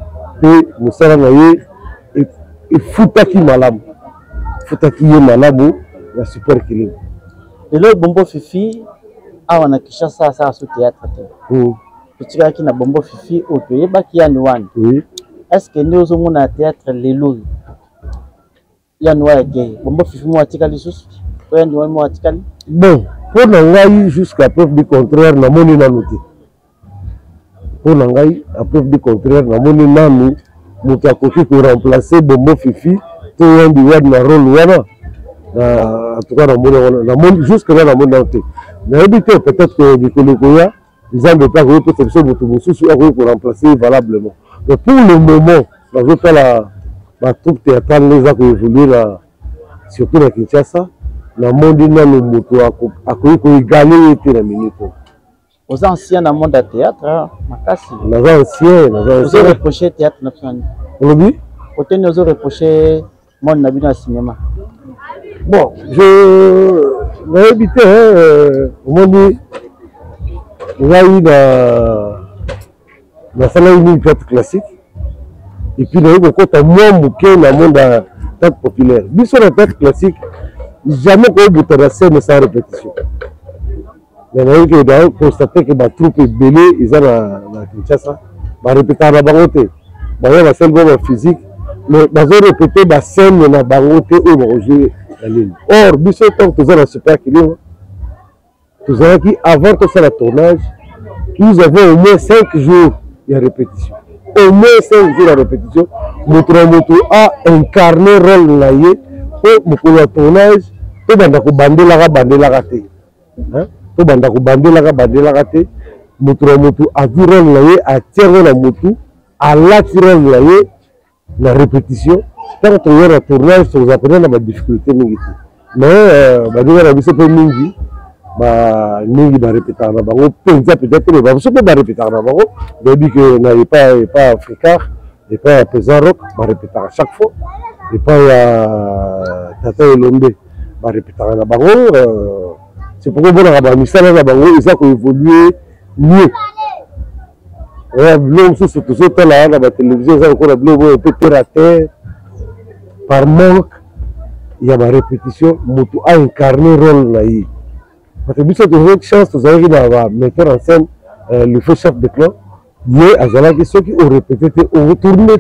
Et Moussala Naye et Foutaki Malamu. Foutaki Malamu, la Super Kilima. Et là, Bombo Fifi, on a Kishasa ça sous théâtre. Petit gars qui n'a Bombo Fifi, au pays, qui a Nouane. Est-ce que nous avons un théâtre Lélo? Il y a Nouane gay. Bombo Fifi, moi, Tikali sous. Bon, pour nous, jusqu'à preuve du contraire, nous avons une noté. Pour Nangai, à preuve du contraire, nous avons une amie qui pour remplacer Bombo Fifi, tout le monde a un rôle. En tout cas, jusque-là, nous avons une noté. Mais évitez peut-être que les Koya, ils ont pas que cette chose pour remplacer valablement. Mais pour le moment, nous avons fait la troupe théâtrale, les actes évolués, surtout à Kinshasa, nous avons dit que nous avons gagné la minute. Aux anciens dans le monde de théâtre, Makassi. Les anciens, nous avons reproché théâtre national. Oui. Côté nous avons reproché le monde de cinéma. Bon, je vais éviter, au monde, il y a eu la salle une théâtre classique, et puis il y a eu beaucoup de monde dans le monde de théâtre populaire. Mais sur la théâtre classique, jamais qu'on ait de la scène sans répétition. Mais on a constaté que la troupe est belée, ils ont la Kinshasa, ils répéter la bangote. Ils ont la scène physique, mais ils ont répété la scène de la bangote où ils vont jouer la ligne. Or, Bissot, tant que nous avons la Super Kilima, nous avons dit avant tout ça, le tournage, nous avons au moins 5 jours de répétition. Au moins 5 jours de répétition, notre a incarné le rôle de l'AIE pour le tournage, et dans la raté. To banda ko bandela raté mutu a vu rôle là a tiré la mutu a la tiré là la répétition tant que le tournage sur apprenez la difficulté mingi mais ba dire la biso pe mingi ba répéter na bango peut-être ba biso ba répéter na bango dit que n'avait pas africain et pas pesant rock ba répéter à chaque fois et pas tata elombe ba répéter na bango. C'est pourquoi on a ils ont évolué mieux. L'homme sur tout ça, là, dans la télévision, ils ont encore un peu terre à terre. Par manque, il y a ma répétition, Moutou a incarné le rôle là. Parce que c'est une chance, vous avez mettre en scène le feu chef de clan. Il y a ceux qui ont répété, ont retourné.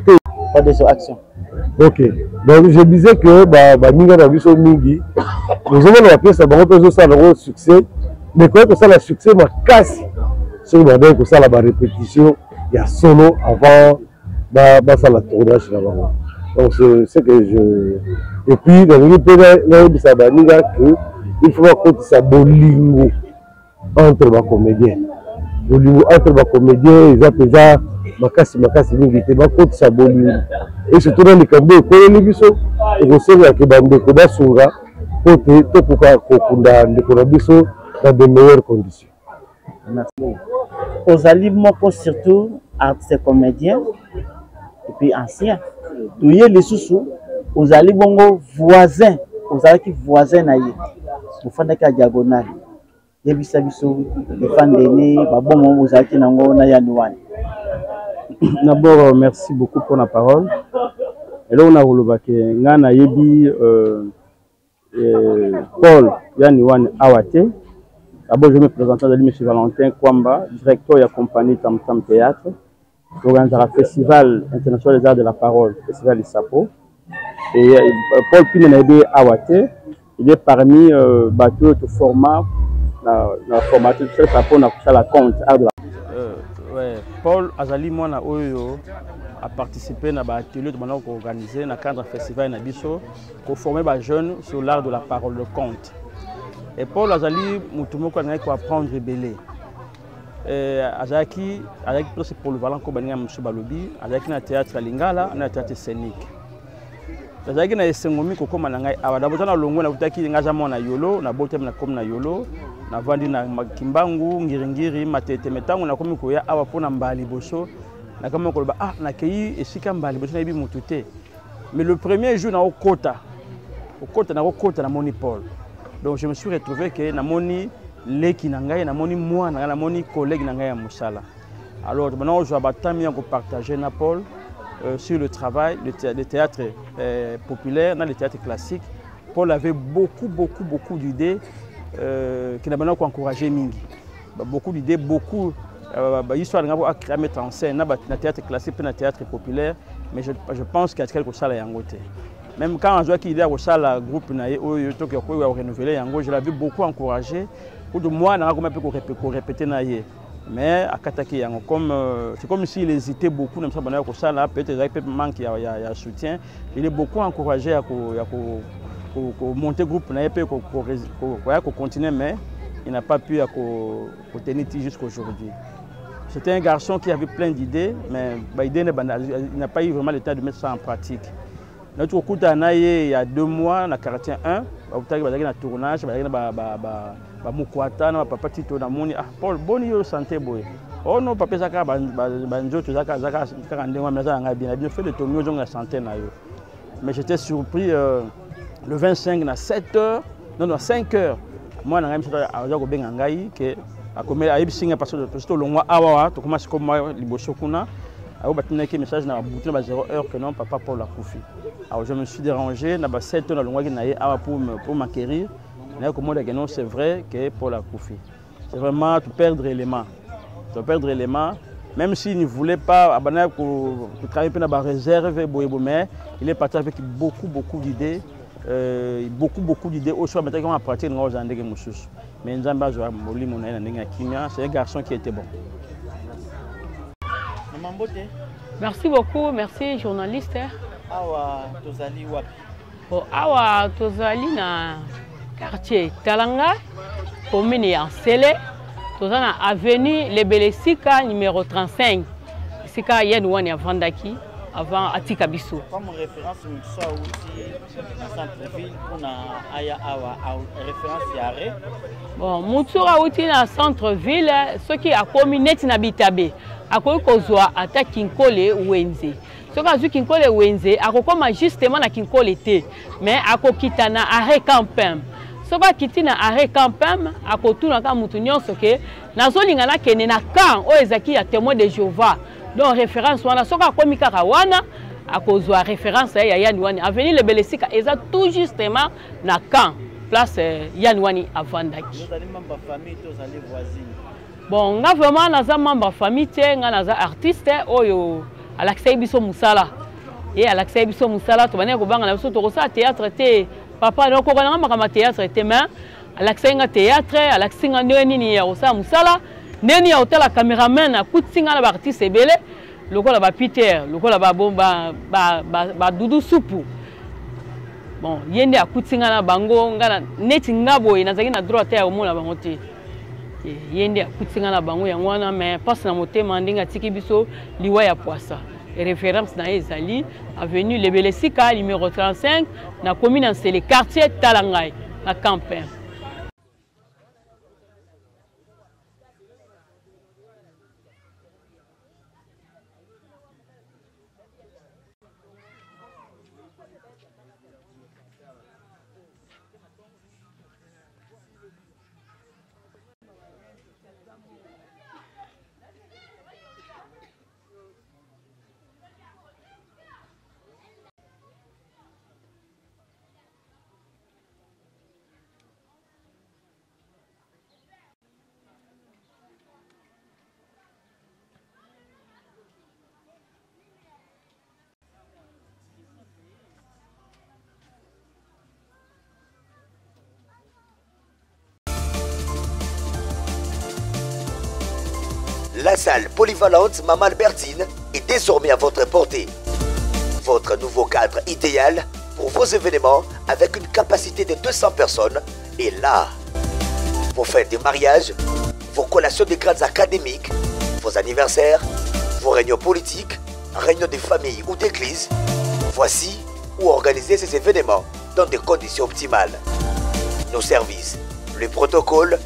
Pas de action. Ok. Donc je disais que nous avons la pièce, ça a un succès. Mais quand ça a un succès, ma casse. C'est que ça a la répétition, il y a solo avant, ça la tournage là-bas. Donc c'est que je. Et puis, dans le pays, il faut qu'on ça bolingo entre les comédiens. Bolingo entre les comédiens, ils ont déjà. Makasi mingi te bakoti sa bolingo et surtout dans les cambés ko les biso et ko sera ke bande ko basunga pote tokoka kokunda ndeko na biso dans de meilleures conditions. Merci. Ozali moko surtout artiste comédien et puis ancien. Touye les sous ozali bongo voisin, ozali ki voisin na ye. Ofanda ka diagonale. Yebisa biso efandene babongo ozali ki nango na Yanouane. D'abord, merci beaucoup pour la parole. Et là, on a relevé que yebi Paul Yanouane Awate. D'abord, je me présente à M. Valentin Kwamba, directeur de la compagnie Tam Tam Théâtre, organisateur du Festival international des arts de la parole, Festival Isapo. Et Paul Pinenebe Awate, il est parmi bateaux de format, la formateur de Isapo, on a la compte art de la Paul Azali Mwana Oyo a participé à l'atelier de manière organisé dans le cadre du festival Nabiso pour former les jeunes sur l'art de la parole, le conte. Et Paul Azali Moutoumoko a apprendre à rebeller. Azaki c'est pour le valant Kobania Moussou Balobi, Azaki na théâtre Lingala, na théâtre scénique. Azaki na esengomi koko manangai abadabuta na longo na utaki ngaza mona yolo na botem na kom na yolo. Na vandi na Kimbangu, Ngiringiri, Matete, Metango, na komi koya awa pona mbali boso. Na komi koloba na kei esika mbali boso na ibi mutute. Mais le premier jour na okota na moni Paul. Donc je me suis retrouvé que na moni leki na ngai na moni moi na moni collègue na ngai ya musala. Alors maintenant je vais batami en partager na Paul sur le travail le théâtre populaire, dans le théâtre classique. Paul avait beaucoup d'idées qui n'a pas encouragé Mingi. Beaucoup d'idées, beaucoup d'histoires à mettre en scène dans le théâtre classique et dans le théâtre populaire, mais je pense qu'il y a quelque chose à y côté. Même quand on voit qu'il y a un groupe qui a renouvelé, je l'avais beaucoup encouragé. Pour de moi, on a répéter. Mais à Kataki, c'est comme s'il hésitait beaucoup, peut-être qu'il manque de soutien. Il est beaucoup encouragé à monter le groupe, pour continuer, mais il n'a pas pu tenir jusqu'à aujourd'hui. C'était un garçon qui avait plein d'idées, mais il n'a pas eu vraiment le temps de mettre ça en pratique. Notre coup il y a 2 mois, on a quartier 1, on a un tournage, on a Mukwata, on a papa Tito Namoni, Paul, bonne santé, boy. Oh non, papa Zaka, Banjo, Zaka, bien fait le tournoi de la santé. Mais j'étais surpris. Le 25 à 7h, non, 5h, moi, je suis allé à Bengangaï, qui est à combien à Ibsinga, parce que tout le long, tu commences comme moi, Libosokuna, à Obatinaki, message dans la boutique à 0h que non, papa pour la Koufi. Alors je me suis dérangé, à 7h, dans le mois pour m'acquérir. C'est vrai que pour la Koufi. C'est vraiment tu perdre l'élément. Tu perdre l'élément. Même s'il ne voulait pas travailler dans la réserve, mais il est parti avec beaucoup d'idées. Beaucoup d'idées au choix maintenant à partir de nos années mais c'est un garçon qui était bon. Merci beaucoup, merci journaliste. Awa tozali wapi? Awa tozali na quartier Talanga, commune ya Nsele, tozali na avenue Lebelesika numéro 35. Sika Yanouane Avandaki. Avant Atika Bissou. Comme référence, nous sommes aussi dans centre-ville pour aya référence Yare. Bon, Moutoura outi na centre-ville, ce qui a communé na Bitabe, a kozwa ata Kinkole Wenze. Ce qui a vu Kinkole Wenze, a kokoma justement na Kinkole te, mais a kokita na arrêt campem. Ce qui a quitté na arrêt campem, a kotuna ka mutu nyonso ke na zolinga na kene na kan o ezaki ya témoin de Jéhovah. Donc référence wana soka komi kaka wana akozwa référence ya Yanouane avenue Lebelesika eza tout justement na camp place Yanouane avandaki. Vous allez membre famille tous allez voisine. Bon nga vraiment naza membre famille te nga naza artiste oyo alakisa biso musala. Et alakisa biso musala to bana ko banga na biso to kosa théâtre te papa no ko bana ngama théâtre te mais alakisa nga théâtre alakisa nga nini ya kosa musala. Neni ya hotel la caméraman a kutinga na artiste ebele lokola ba Peter lokola ba bomba ba dudu supu bon yende a kutinga na bango ngana neti ngabo inazaki na droit ya omona bango te yende a kutinga na bango yango wana mais passe na motema ndinga tiki biso liwa ya poisa référence na ezali avenue Lebelesika numéro 35 na commune Nsele quartier Talangai na camper. La salle polyvalente Maman Albertine est désormais à votre portée. Votre nouveau cadre idéal pour vos événements avec une capacité de 200 personnes est là. Vos fêtes de mariage, vos collations de grades académiques, vos anniversaires, vos réunions politiques, réunions de famille ou d'église, voici où organiser ces événements dans des conditions optimales. Nos services, le protocole,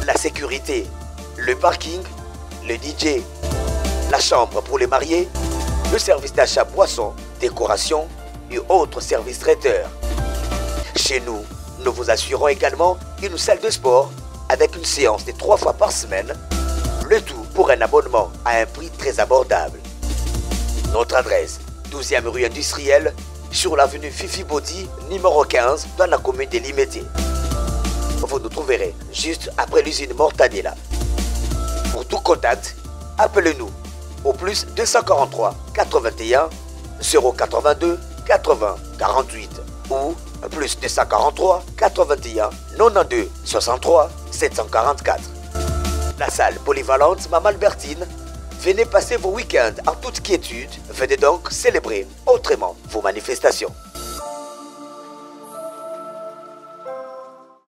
la sécurité, le parking, le DJ, la chambre pour les mariés, le service d'achat boissons, décoration et autres services traiteurs. Chez nous, nous vous assurons également une salle de sport avec une séance de 3 fois par semaine, le tout pour un abonnement à un prix très abordable. Notre adresse, 12e rue industrielle, sur l'avenue Fifi Body, numéro 15, dans la commune de Limété. Vous nous trouverez juste après l'usine Mortadella. Pour tout contact, appelez-nous au plus 243 81 082 80 48 ou plus 243 81 92 63 744. La salle polyvalente Maman Albertine, venez passer vos week-ends en toute quiétude, venez donc célébrer autrement vos manifestations.